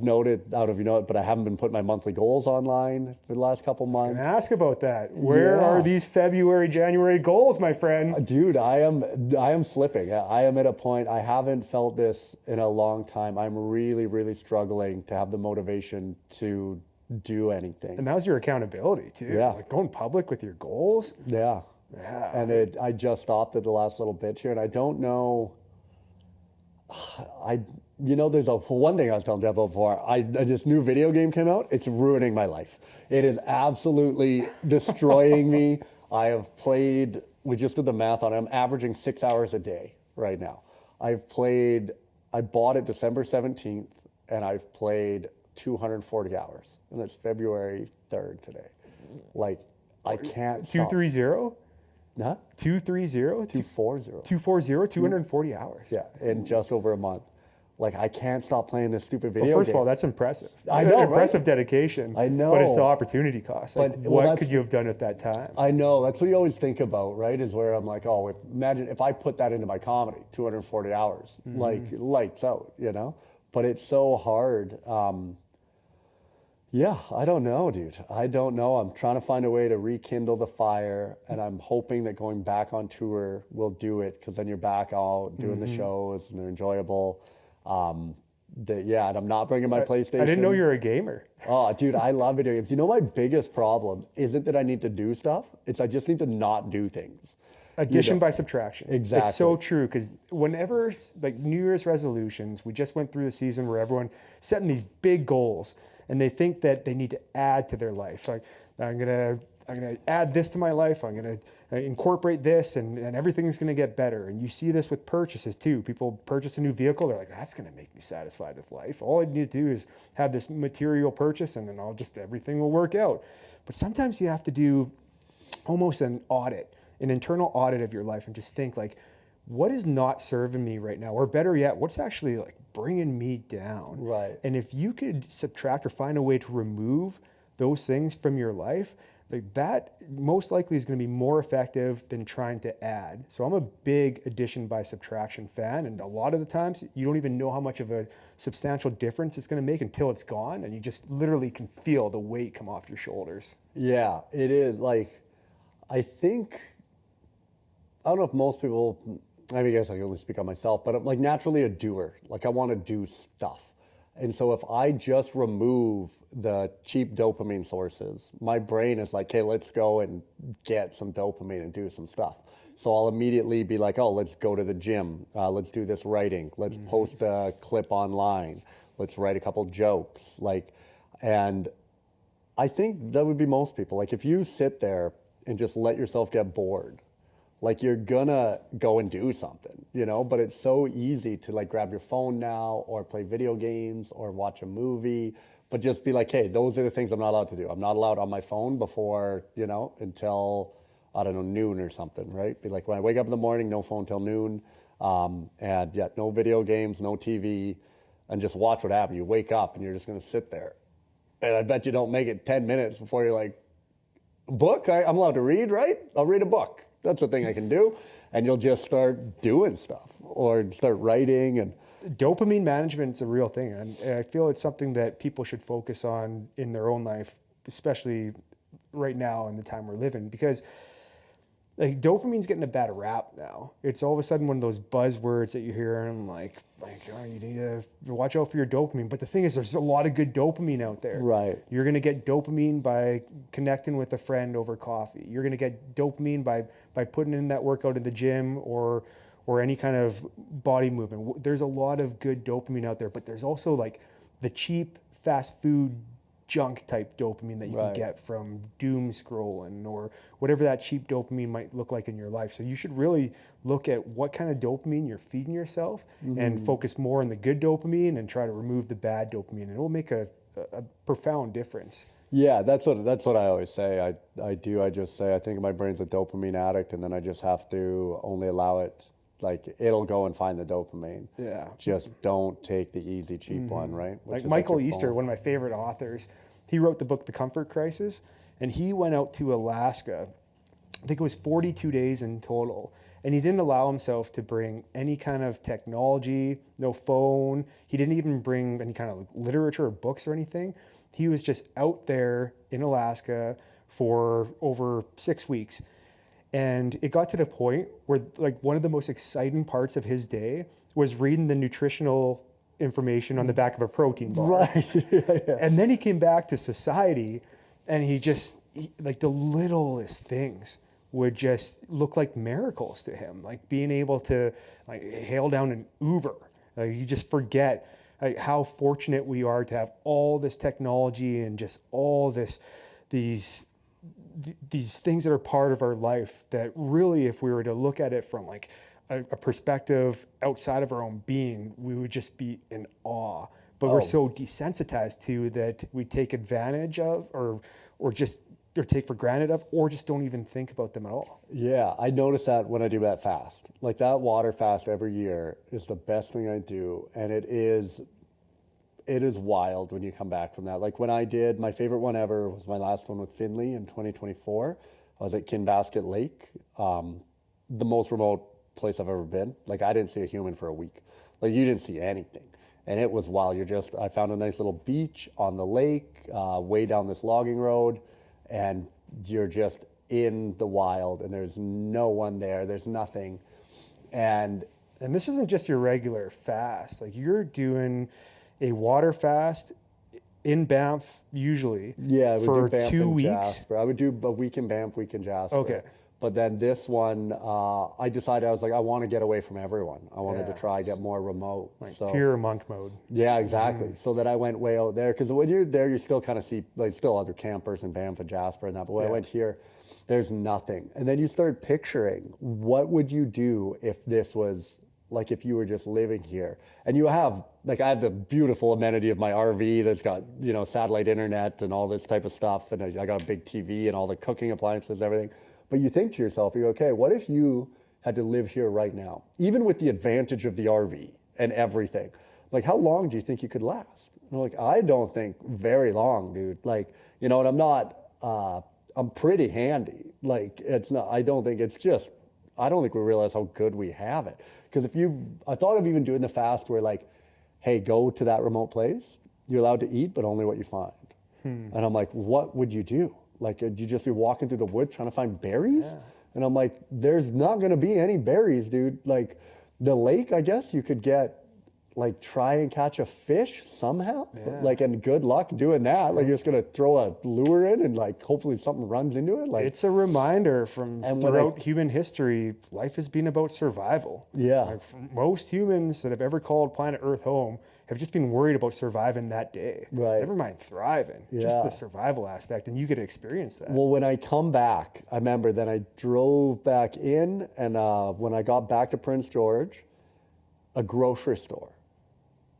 [SPEAKER 1] noted, I don't know if you know it, but I haven't been putting my monthly goals online for the last couple months.
[SPEAKER 2] I was going to ask about that. Where are these February, January goals, my friend?
[SPEAKER 1] Dude, I am slipping. I am at a point, I haven't felt this in a long time. I'm really, really struggling to have the motivation to do anything.
[SPEAKER 2] And that was your accountability too.
[SPEAKER 1] Yeah.
[SPEAKER 2] Like going public with your goals.
[SPEAKER 1] Yeah.
[SPEAKER 2] Yeah.
[SPEAKER 1] And I just stopped at the last little bit here, and I don't know. There's one thing I was telling Jeff about before. This new video game came out. It's ruining my life. It is absolutely destroying me. I have played. We just did the math on it. I'm averaging 6 hours a day right now. I bought it December 17th, and I've played 240 hours, and it's February 3rd today. Like, I can't stop.
[SPEAKER 2] 230?
[SPEAKER 1] Huh?
[SPEAKER 2] 230?
[SPEAKER 1] 240.
[SPEAKER 2] 240, 240 hours.
[SPEAKER 1] Yeah, in just over a month. Like, I can't stop playing this stupid video game.
[SPEAKER 2] Well, first of all, that's impressive.
[SPEAKER 1] I know,
[SPEAKER 2] impressive
[SPEAKER 1] right?
[SPEAKER 2] dedication.
[SPEAKER 1] I know.
[SPEAKER 2] But it's the opportunity cost. Like,
[SPEAKER 1] But,
[SPEAKER 2] what could you have done at that time?
[SPEAKER 1] I know. That's what you always think about, right? Is where I'm like, oh, imagine if I put that into my comedy, 240 hours, like lights out, But it's so hard. Yeah, I don't know, dude. I don't know. I'm trying to find a way to rekindle the fire, and I'm hoping that going back on tour will do it, because then you're back out doing the shows, and they're enjoyable. And I'm not bringing my PlayStation.
[SPEAKER 2] I didn't know you were a gamer.
[SPEAKER 1] Oh, dude, I love video games. My biggest problem isn't that I need to do stuff. It's I just need to not do things.
[SPEAKER 2] Addition by subtraction.
[SPEAKER 1] Exactly.
[SPEAKER 2] It's so true, because whenever, like New Year's resolutions, we just went through the season where everyone setting these big goals, and they think that they need to add to their life. Like, I'm gonna add this to my life. I'm gonna incorporate this, and everything's gonna get better. And you see this with purchases too. People purchase a new vehicle. They're like, that's gonna make me satisfied with life. All I need to do is have this material purchase, and then everything will work out. But sometimes you have to do almost an internal audit of your life, and just think like, what is not serving me right now? Or better yet, what's actually like bringing me down?
[SPEAKER 1] Right.
[SPEAKER 2] And if you could subtract or find a way to remove those things from your life, like that most likely is going to be more effective than trying to add. So I'm a big addition by subtraction fan. And a lot of the times you don't even know how much of a substantial difference it's going to make until it's gone. And you just literally can feel the weight come off your shoulders.
[SPEAKER 1] Yeah, it is. Like, I don't know if most people, I guess I can only speak on myself, but I'm like naturally a doer. Like, I want to do stuff. And so if I just remove the cheap dopamine sources, my brain is like, okay, let's go and get some dopamine and do some stuff. So I'll immediately be like, oh, let's go to the gym. Let's do this writing. Let's post a clip online. Let's write a couple jokes. And I think that would be most people. Like, if you sit there and just let yourself get bored, like, you're gonna go and do something, but it's so easy to like grab your phone now or play video games or watch a movie, but just be like, hey, those are the things I'm not allowed to do. I'm not allowed on my phone before, until, I don't know, noon or something, right? Be like, when I wake up in the morning, no phone till noon. No video games, no TV, and just watch what happens. You wake up and you're just gonna sit there. And I bet you don't make it 10 minutes before you're like, book? I'm allowed to read, right? I'll read a book. That's the thing I can do. And you'll just start doing stuff or start writing. And
[SPEAKER 2] dopamine management is a real thing. And I feel it's something that people should focus on in their own life, especially right now in the time we're living, because like dopamine's getting a bad rap now. It's all of a sudden one of those buzzwords that you hear, and like oh, you need to watch out for your dopamine. But the thing is, there's a lot of good dopamine out there.
[SPEAKER 1] Right.
[SPEAKER 2] You're going to get dopamine by connecting with a friend over coffee. You're going to get dopamine by putting in that workout in the gym or any kind of body movement. There's a lot of good dopamine out there, but there's also like the cheap fast food junk type dopamine that you can get from doom scrolling or whatever that cheap dopamine might look like in your life. So you should really look at what kind of dopamine you're feeding yourself and focus more on the good dopamine and try to remove the bad dopamine, and it will make a profound difference.
[SPEAKER 1] Yeah, that's what I always say. I just say I think my brain's a dopamine addict, and then I just have to only allow it. Like, it'll go and find the dopamine. Yeah. Just don't take the easy, cheap one, right? Which
[SPEAKER 2] like Michael Easter, one of my favorite authors, he wrote the book, The Comfort Crisis, and he went out to Alaska. I think it was 42 days in total. And he didn't allow himself to bring any kind of technology, no phone. He didn't even bring any kind of literature or books or anything. He was just out there in Alaska for over 6 weeks. And it got to the point where like one of the most exciting parts of his day was reading the nutritional information on the back of a protein bar.
[SPEAKER 1] Right. Yeah.
[SPEAKER 2] And then he came back to society, and he like the littlest things would just look like miracles to him. Like being able to like hail down an Uber. You just forget like how fortunate we are to have all this technology and just all these things that are part of our life that really, if we were to look at it from like a perspective outside of our own being, we would just be in awe. But we're so desensitized to that we take advantage of or take for granted of, or just don't even think about them at all.
[SPEAKER 1] Yeah, I notice that when I do that fast. Like that water fast every year is the best thing I do. And it is wild when you come back from that. Like when I did, my favorite one ever was my last one with Finley in 2024. I was at Kinbasket Lake, the most remote place I've ever been. Like I didn't see a human for a week. Like you didn't see anything. And it was wild. I found a nice little beach on the lake, way down this logging road, and you're just in the wild and there's no one there. There's nothing. And
[SPEAKER 2] this isn't just your regular fast. Like you're doing a water fast in Banff usually.
[SPEAKER 1] Yeah, I would
[SPEAKER 2] for
[SPEAKER 1] do Banff
[SPEAKER 2] 2
[SPEAKER 1] and
[SPEAKER 2] weeks.
[SPEAKER 1] Jasper. I would do a week in Banff, week in Jasper.
[SPEAKER 2] Okay.
[SPEAKER 1] But then this one, I decided I was like, I want to get away from everyone. I wanted to try get more remote.
[SPEAKER 2] Like
[SPEAKER 1] so
[SPEAKER 2] pure monk mode.
[SPEAKER 1] yeah, exactly. So that I went way out there because when you're there, you still kind of see like still other campers in Banff and Jasper and that. But when I went here, there's nothing. And then you start picturing what would you do if this was like if you were just living here and you have like I have the beautiful amenity of my RV that's got satellite internet and all this type of stuff, and I got a big TV and all the cooking appliances and everything. But you think to yourself, you go, okay, what if you had to live here right now, even with the advantage of the RV and everything? Like, how long do you think you could last? And I'm like, I don't think very long, dude. Like, and I'm not, I'm pretty handy. Like, it's not, I don't think we realize how good we have it. Because I thought of even doing the fast where like, hey, go to that remote place. You're allowed to eat, but only what you find. And I'm like, what would you do? Like, you just be walking through the woods trying to find berries? Yeah. And I'm like, there's not going to be any berries, dude. Like, the lake, I guess you could like, try and catch a fish somehow. Yeah. Like, and good luck doing that. Like, you're just going to throw a lure in and, like, hopefully something runs into it. Like,
[SPEAKER 2] it's a reminder from throughout human history, life has been about survival.
[SPEAKER 1] Yeah.
[SPEAKER 2] Like, most humans that have ever called planet Earth home have just been worried about surviving that day.
[SPEAKER 1] Right.
[SPEAKER 2] Never mind thriving.
[SPEAKER 1] Yeah.
[SPEAKER 2] Just the survival aspect, and you get to experience that.
[SPEAKER 1] Well, when I come back, I remember then I drove back in, and when I got back to Prince George, a grocery store,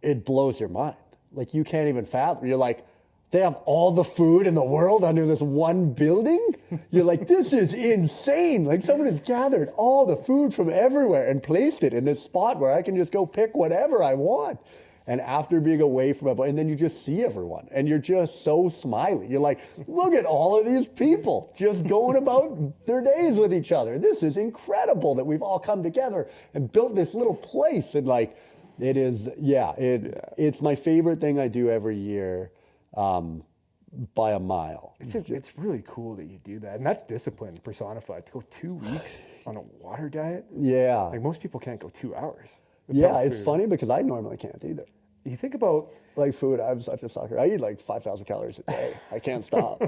[SPEAKER 1] it blows your mind. Like, you can't even fathom. You're like, they have all the food in the world under this one building? You're like, this is insane. Like, someone has gathered all the food from everywhere and placed it in this spot where I can just go pick whatever I want. And after being away from it, and then you just see everyone and you're just so smiley. You're like, look at all of these people just going about their days with each other. This is incredible that we've all come together and built this little place. And like, it is, it's my favorite thing I do every year by a mile.
[SPEAKER 2] It's really cool that you do that. And that's discipline personified. To go 2 weeks on a water diet.
[SPEAKER 1] Yeah.
[SPEAKER 2] Like, most people can't go 2 hours.
[SPEAKER 1] Yeah, it's funny because I normally can't either.
[SPEAKER 2] You think about
[SPEAKER 1] like food, I'm such a sucker. I eat like 5,000 calories a day. I can't stop.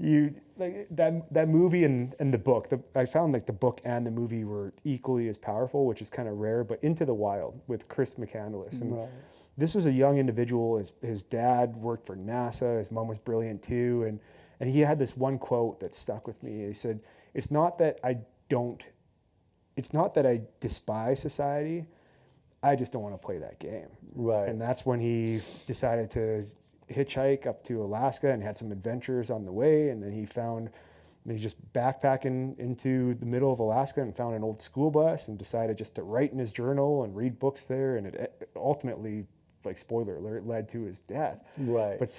[SPEAKER 2] You like that movie and the book. I found like the book and the movie were equally as powerful, which is kind of rare. But Into the Wild with Chris McCandless, and this was a young individual. His dad worked for NASA. His mom was brilliant too, and he had this one quote that stuck with me. He said, It's not that I despise society. I just don't want to play that game.
[SPEAKER 1] Right.
[SPEAKER 2] And that's when he decided to hitchhike up to Alaska and had some adventures on the way. And then he just backpacking into the middle of Alaska and found an old school bus and decided just to write in his journal and read books there. And it ultimately, like, spoiler alert, led to his death.
[SPEAKER 1] Right.
[SPEAKER 2] But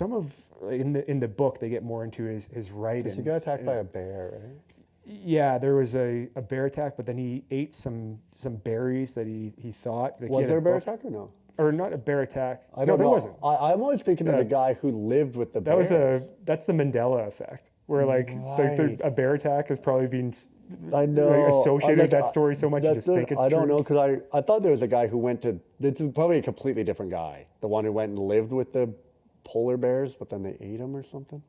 [SPEAKER 2] in the book, they get more into his writing.
[SPEAKER 1] He got attacked by a bear, right?
[SPEAKER 2] Yeah, there was a bear attack, but then he ate some berries that he thought.
[SPEAKER 1] Was there a bear attack or no?
[SPEAKER 2] Or not a bear attack.
[SPEAKER 1] I don't know.
[SPEAKER 2] There wasn't.
[SPEAKER 1] I'm always thinking of the guy who lived with the bear.
[SPEAKER 2] That's the Mandela effect, where like a bear attack has probably been associated with that story so much you just think it's true.
[SPEAKER 1] I don't know, because I thought there was a guy who went to, this is probably a completely different guy, the one who went and lived with the polar bears, but then they ate him or something.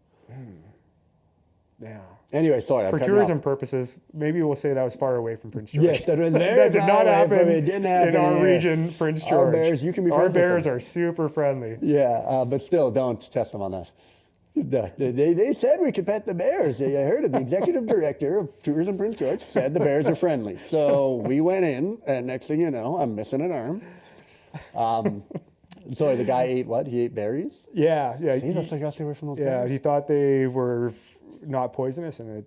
[SPEAKER 2] Yeah.
[SPEAKER 1] Anyway, sorry.
[SPEAKER 2] For tourism purposes, maybe we'll say that was far away from Prince George.
[SPEAKER 1] Yes, that was very
[SPEAKER 2] that did not happen
[SPEAKER 1] it didn't happen
[SPEAKER 2] in our
[SPEAKER 1] here.
[SPEAKER 2] region, Prince George.
[SPEAKER 1] Our bears, you can be
[SPEAKER 2] Our
[SPEAKER 1] friends with
[SPEAKER 2] bears
[SPEAKER 1] them.
[SPEAKER 2] are super friendly.
[SPEAKER 1] Yeah, but still, don't test them on that. They said we could pet the bears. I heard it. The executive director of Tourism Prince George said the bears are friendly. So we went in, and next thing you know, I'm missing an arm. Sorry, the guy ate what? He ate berries?
[SPEAKER 2] Yeah.
[SPEAKER 1] See, that's like us away from those
[SPEAKER 2] Yeah,
[SPEAKER 1] bears.
[SPEAKER 2] he thought they were not poisonous, and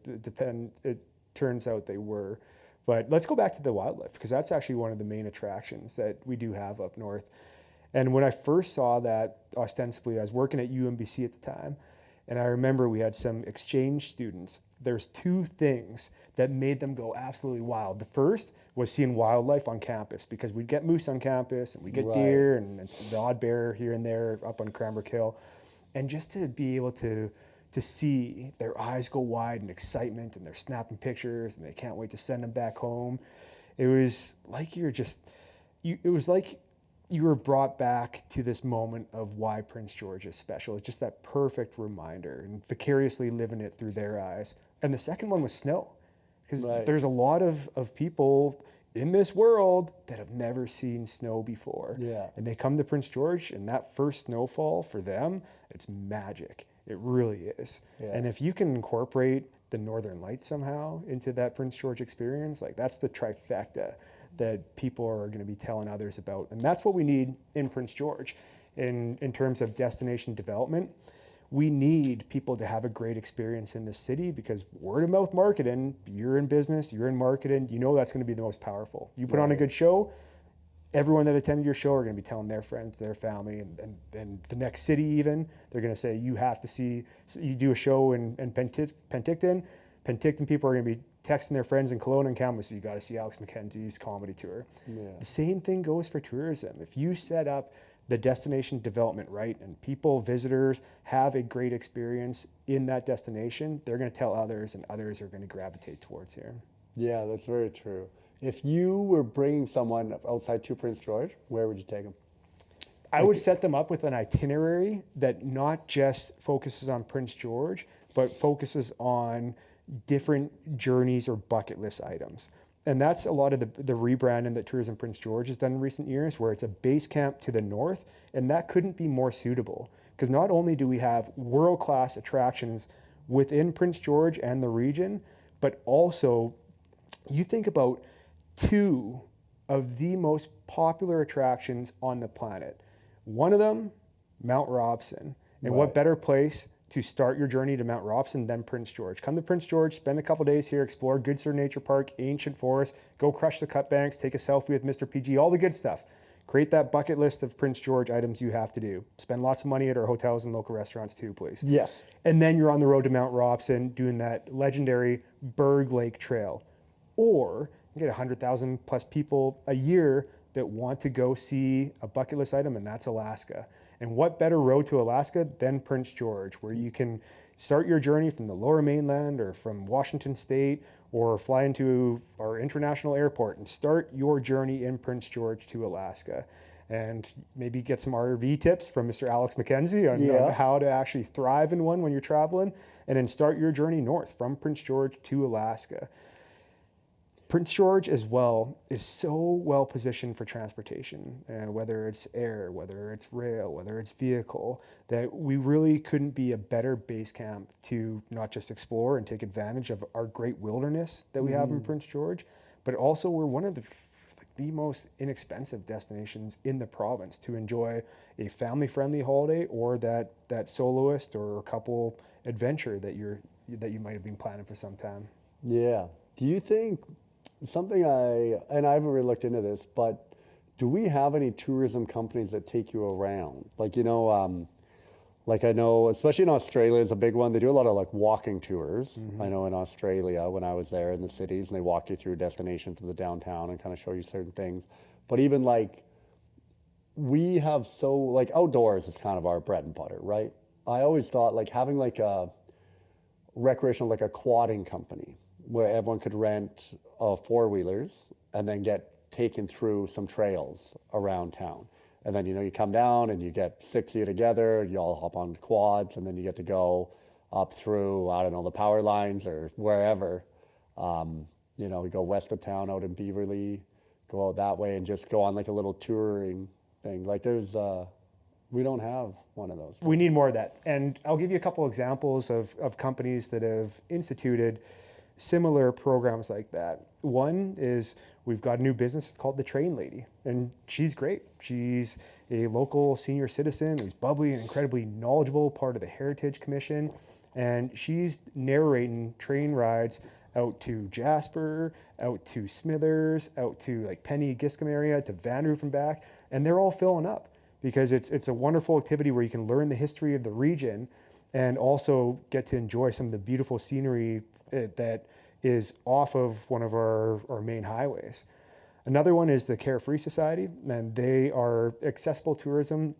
[SPEAKER 2] it turns out they were. But let's go back to the wildlife, because that's actually one of the main attractions that we do have up north. And when I first saw that, ostensibly, I was working at UMBC at the time, and I remember we had some exchange students. There's two things that made them go absolutely wild. The first was seeing wildlife on campus, because we'd get moose on campus, and we'd get deer and the odd bear here and there up on Cranbrook Hill. And just to be able to see their eyes go wide in excitement, and they're snapping pictures, and they can't wait to send them back home. It was like it was like you were brought back to this moment of why Prince George is special. It's just that perfect reminder, and vicariously living it through their eyes. And the second one was snow, because there's a lot of people in this world that have never seen snow before.
[SPEAKER 1] Yeah.
[SPEAKER 2] And they come to Prince George, and that first snowfall for them, it's magic. It really is.
[SPEAKER 1] Yeah.
[SPEAKER 2] And if you can incorporate the Northern Lights somehow into that Prince George experience, like that's the trifecta that people are going to be telling others about. And that's what we need in Prince George in terms of destination development. We need people to have a great experience in the city, because word of mouth marketing, you're in business, you're in marketing, you know that's going to be the most powerful. You put on a good show, everyone that attended your show are going to be telling their friends, their family, and the next city even, they're going to say, you have to see, you do a show in Penticton. Penticton people are going to be texting their friends in Kelowna and Kamloops, so you got to see Alex Mackenzie's comedy tour. Yeah. The same thing goes for tourism. If you set up the destination development right, and people, visitors, have a great experience in that destination, they're going to tell others, and others are going to gravitate towards here.
[SPEAKER 1] Yeah, that's very true. If you were bringing someone outside to Prince George, where would you take them?
[SPEAKER 2] I would set them up with an itinerary that not just focuses on Prince George, but focuses on different journeys or bucket list items. And that's a lot of the rebranding that Tourism Prince George has done in recent years, where it's a base camp to the north, and that couldn't be more suitable. Because not only do we have world-class attractions within Prince George and the region, but also you think about two of the most popular attractions on the planet. One of them, Mount Robson. And what better place to start your journey to Mount Robson than Prince George? Come to Prince George, spend a couple days here, explore Goodsir Nature Park, Ancient Forest, go crush the cut banks, take a selfie with Mr. PG, all the good stuff. Create that bucket list of Prince George items you have to do. Spend lots of money at our hotels and local restaurants too, please.
[SPEAKER 1] Yes.
[SPEAKER 2] And then you're on the road to Mount Robson doing that legendary Berg Lake Trail. Or you get 100,000 plus people a year that want to go see a bucket list item, and that's Alaska. And what better road to Alaska than Prince George, where you can start your journey from the lower mainland or from Washington State, or fly into our international airport and start your journey in Prince George to Alaska. And maybe get some RV tips from Mr. Alex Mackenzie on how to actually thrive in one when you're traveling, and then start your journey north from Prince George to Alaska. Prince George as well is so well positioned for transportation, whether it's air, whether it's rail, whether it's vehicle, that we really couldn't be a better base camp to not just explore and take advantage of our great wilderness that we have in Prince George, but also we're one of the most inexpensive destinations in the province to enjoy a family-friendly holiday, or that soloist or couple adventure that you might have been planning for some time. Yeah.
[SPEAKER 1] Do you think and I haven't really looked into this, but do we have any tourism companies that take you around? Like, like I know, especially in Australia is a big one. They do a lot of like walking tours. I know in Australia when I was there in the cities, and they walk you through destinations of the downtown and kind of show you certain things. But even like we have like outdoors is kind of our bread and butter, right? I always thought like having like a recreational, like a quadding company where everyone could rent four-wheelers and then get taken through some trails around town. And then, you come down and you get 6 of you together, you all hop on quads, and then you get to go up through, I don't know, the power lines or wherever. You know, we go west of town out in Beaverly, go out that way and just go on like a little touring thing. Like there's, we don't have one of those.
[SPEAKER 2] We need more of that. And I'll give you a couple examples of companies that have instituted similar programs like that. One is we've got a new business called The Train Lady, and she's great. She's a local senior citizen who's bubbly and incredibly knowledgeable, part of the Heritage Commission, and she's narrating train rides out to Jasper, out to Smithers, out to like Penny, Giscombe area, to Vanderhoof and back, and they're all filling up because it's a wonderful activity where you can learn the history of the region and also get to enjoy some of the beautiful scenery that is off of one of our main highways. Another one is the Carefree Society, and they are accessible tourism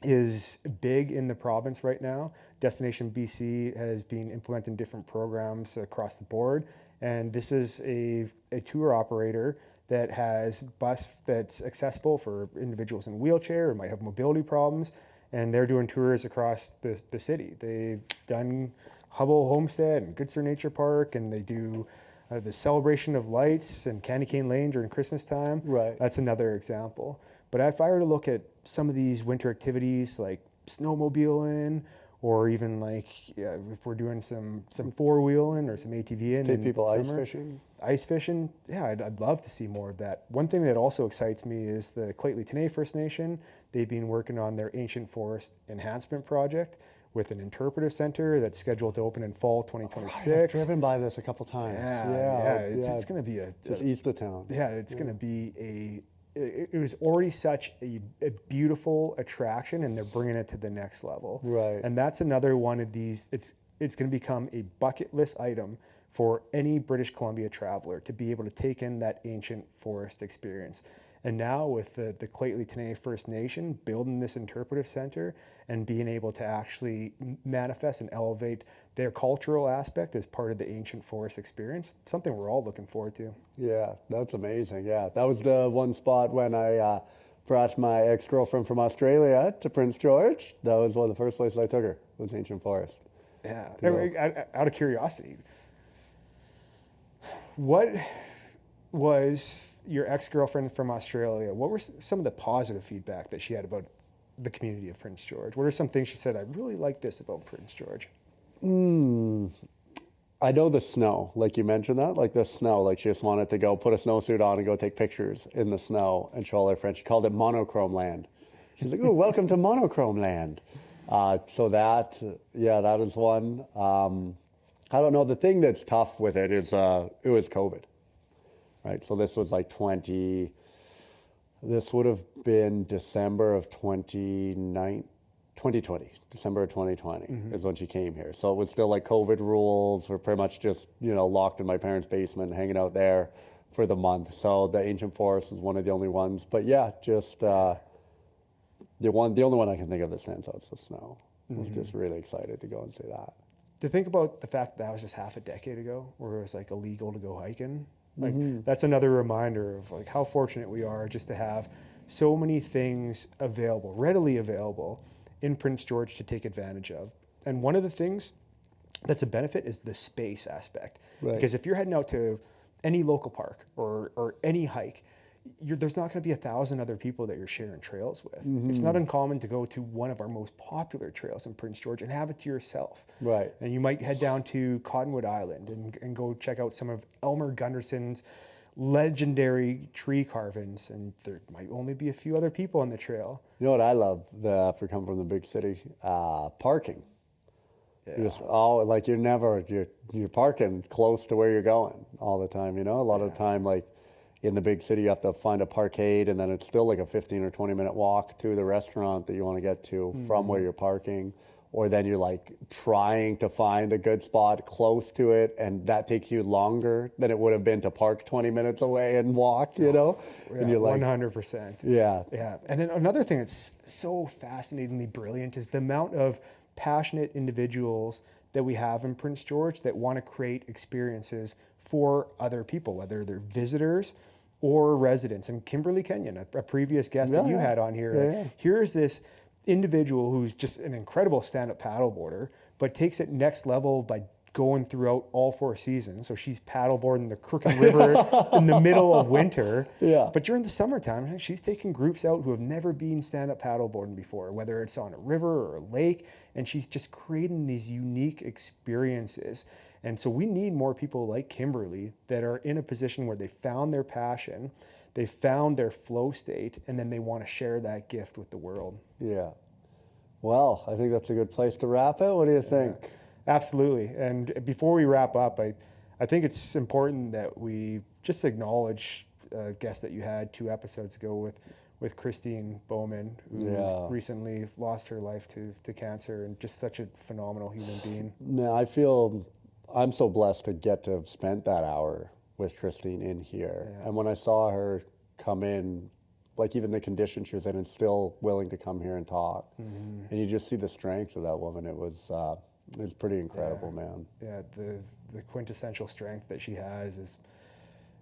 [SPEAKER 2] is big in the province right now. Destination BC has been implementing different programs across the board, and this is a tour operator that has bus that's accessible for individuals in a wheelchair or might have mobility problems, and they're doing tours across the city. They've done Hubble Homestead and Good Sir Nature Park, and they do the Celebration of Lights and Candy Cane Lane during Christmas time.
[SPEAKER 1] Right.
[SPEAKER 2] That's another example. But if I were to look at some of these winter activities like snowmobiling, or even like if we're doing some four-wheeling or some ATVing.
[SPEAKER 1] Take people ice
[SPEAKER 2] summer,
[SPEAKER 1] fishing.
[SPEAKER 2] Ice fishing, yeah, I'd love to see more of that. One thing that also excites me is the Claytley Tenay First Nation. They've been working on their Ancient Forest Enhancement Project with an interpretive center that's scheduled to open in fall 2026.
[SPEAKER 1] I've driven by this a couple times.
[SPEAKER 2] It's going to be
[SPEAKER 1] just east of town.
[SPEAKER 2] Yeah, it's going to be it was already such a beautiful attraction, and they're bringing it to the next level.
[SPEAKER 1] Right.
[SPEAKER 2] And that's another one of these. It's going to become a bucket list item for any British Columbia traveler to be able to take in that ancient forest experience. And now with the Claytley Tenay First Nation building this interpretive center and being able to actually manifest and elevate their cultural aspect as part of the ancient forest experience, something we're all looking forward to.
[SPEAKER 1] Yeah, that's amazing. Yeah, that was the one spot when I brought my ex-girlfriend from Australia to Prince George. That was one of the first places I took her, was Ancient Forest.
[SPEAKER 2] Yeah. Out of curiosity, what was your ex-girlfriend from Australia, what were some of the positive feedback that she had about the community of Prince George? What are some things she said, I really like this about Prince George?
[SPEAKER 1] I know the snow, like you mentioned that, like the snow, like she just wanted to go put a snowsuit on and go take pictures in the snow and show all her friends. She called it monochrome land. She's like, "Ooh, welcome to monochrome land." So that is one. I don't know, the thing that's tough with it is it was COVID. Right, so this was like this would have been December of 2020, December of 2020 is when she came here. So it was still like COVID rules. We're pretty much just, locked in my parents' basement, hanging out there for the month. So the Ancient Forest was one of the only ones. But yeah, just the only one I can think of that stands out is the snow. I was just really excited to go and see that.
[SPEAKER 2] To think about the fact that was just half a decade ago, where it was like illegal to go hiking. Like that's another reminder of like how fortunate we are just to have so many things available, readily available in Prince George to take advantage of. And one of the things that's a benefit is the space aspect.
[SPEAKER 1] Right.
[SPEAKER 2] Because if you're heading out to any local park or any hike, there's not going to be 1,000 other people that you're sharing trails with. It's not uncommon to go to one of our most popular trails in Prince George and have it to yourself.
[SPEAKER 1] Right.
[SPEAKER 2] And you might head down to Cottonwood Island and go check out some of Elmer Gunderson's legendary tree carvings, and there might only be a few other people on the trail.
[SPEAKER 1] You know what I love after coming from the big city? Parking.
[SPEAKER 2] Yeah.
[SPEAKER 1] Just you're parking close to where you're going all the time. A lot of the time, like in the big city, you have to find a parkade, and then it's still like a 15 or 20 minute walk to the restaurant that you want to get to from where you're parking. Or then you're like trying to find a good spot close to it, and that takes you longer than it would have been to park 20 minutes away and walk,
[SPEAKER 2] Yeah,
[SPEAKER 1] and you're like
[SPEAKER 2] 100%.
[SPEAKER 1] Yeah.
[SPEAKER 2] And then another thing that's so fascinatingly brilliant is the amount of passionate individuals that we have in Prince George that want to create experiences for other people, whether they're visitors or residents. And Kimberly Kenyon, a previous guest that you had on here, here's this individual who's just an incredible stand-up paddleboarder, but takes it next level by going throughout all 4 seasons. So she's paddleboarding the Crooked River in the middle of winter.
[SPEAKER 1] Yeah.
[SPEAKER 2] But during the summertime, she's taking groups out who have never been stand-up paddleboarding before, whether it's on a river or a lake, and she's just creating these unique experiences. And so we need more people like Kimberly that are in a position where they found their passion, they found their flow state, and then they want to share that gift with the world.
[SPEAKER 1] Yeah. Well, I think that's a good place to wrap it. What do you think?
[SPEAKER 2] Absolutely. And before we wrap up, I think it's important that we just acknowledge a guest that you had 2 episodes ago with Christine Bowman, who recently lost her life to cancer, and just such a phenomenal human being.
[SPEAKER 1] Man, I feel I'm so blessed to get to have spent that hour with Christine in here. Yeah. And when I saw her come in, like even the condition she was in, and still willing to come here and talk, and you just see the strength of that woman. It was pretty incredible, man.
[SPEAKER 2] Yeah, the quintessential strength that she has is,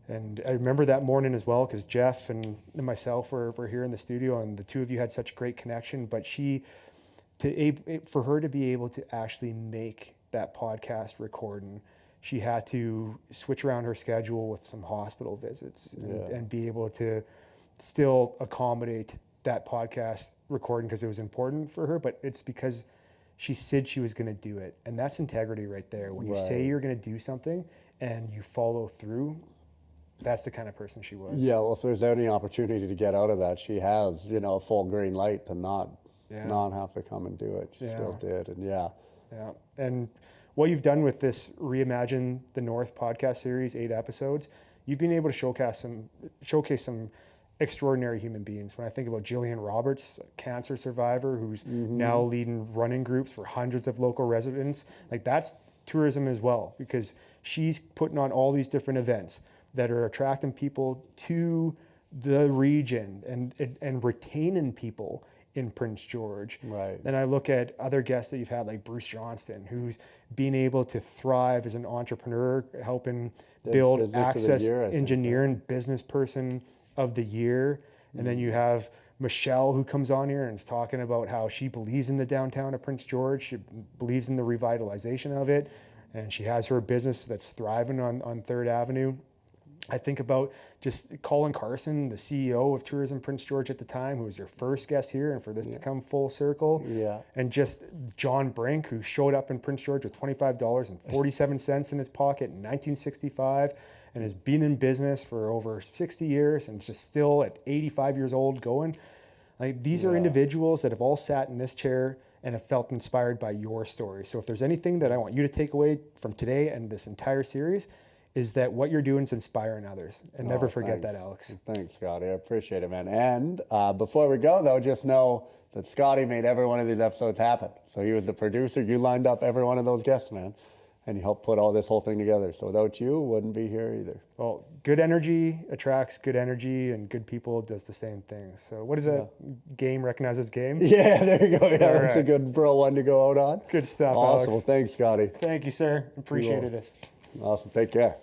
[SPEAKER 2] and I remember that morning as well, because Jeff and myself were here in the studio, and the 2 of you had such a great connection. But for her to be able to actually make that podcast recording, she had to switch around her schedule with some hospital visits and be able to still accommodate that podcast recording because it was important for her. But it's because she said she was going to do it. And that's integrity right there. When you say you're going to do something and you follow through, that's the kind of person she was. Yeah,
[SPEAKER 1] well, if there's any opportunity to get out of that, she has, a full green light to not have to come and do it. She still did. And Yeah.
[SPEAKER 2] And what you've done with this Reimagine the North podcast series, 8 episodes, you've been able to showcase some extraordinary human beings. When I think about Jillian Roberts, a cancer survivor who's now leading running groups for hundreds of local residents, like that's tourism as well, because she's putting on all these different events that are attracting people to the region and retaining people in Prince George.
[SPEAKER 1] Right.
[SPEAKER 2] Then I look at other guests that you've had, like Bruce Johnston, who's been able to thrive as an entrepreneur, helping build Access Engineering Business Person of the Year. And then you have Michelle, who comes on here and is talking about how she believes in the downtown of Prince George. She believes in the revitalization of it. And she has her business that's thriving on 3rd Avenue. I think about just Colin Carson, the CEO of Tourism Prince George at the time, who was your first guest here, and for this to come full circle.
[SPEAKER 1] Yeah.
[SPEAKER 2] And just John Brink, who showed up in Prince George with $25.47 in his pocket in 1965, and has been in business for over 60 years and just still at 85 years old going. Like, these are individuals that have all sat in this chair and have felt inspired by your story. So if there's anything that I want you to take away from today and this entire series, is that what you're doing is inspiring others. And never forget that, Alex.
[SPEAKER 1] Thanks, Scotty. I appreciate it, man. And before we go, though, just know that Scotty made every one of these episodes happen. So he was the producer. You lined up every one of those guests, man. And you helped put all this whole thing together. So without you, wouldn't be here either.
[SPEAKER 2] Well, good energy attracts good energy, and good people does the same thing. So what is that game recognizes game?
[SPEAKER 1] Yeah, there you go. Yeah, that's a good bro one to go out on.
[SPEAKER 2] Good stuff,
[SPEAKER 1] awesome.
[SPEAKER 2] Alex.
[SPEAKER 1] Well, thanks, Scotty.
[SPEAKER 2] Thank you, sir. Appreciated it.
[SPEAKER 1] Awesome. Take care.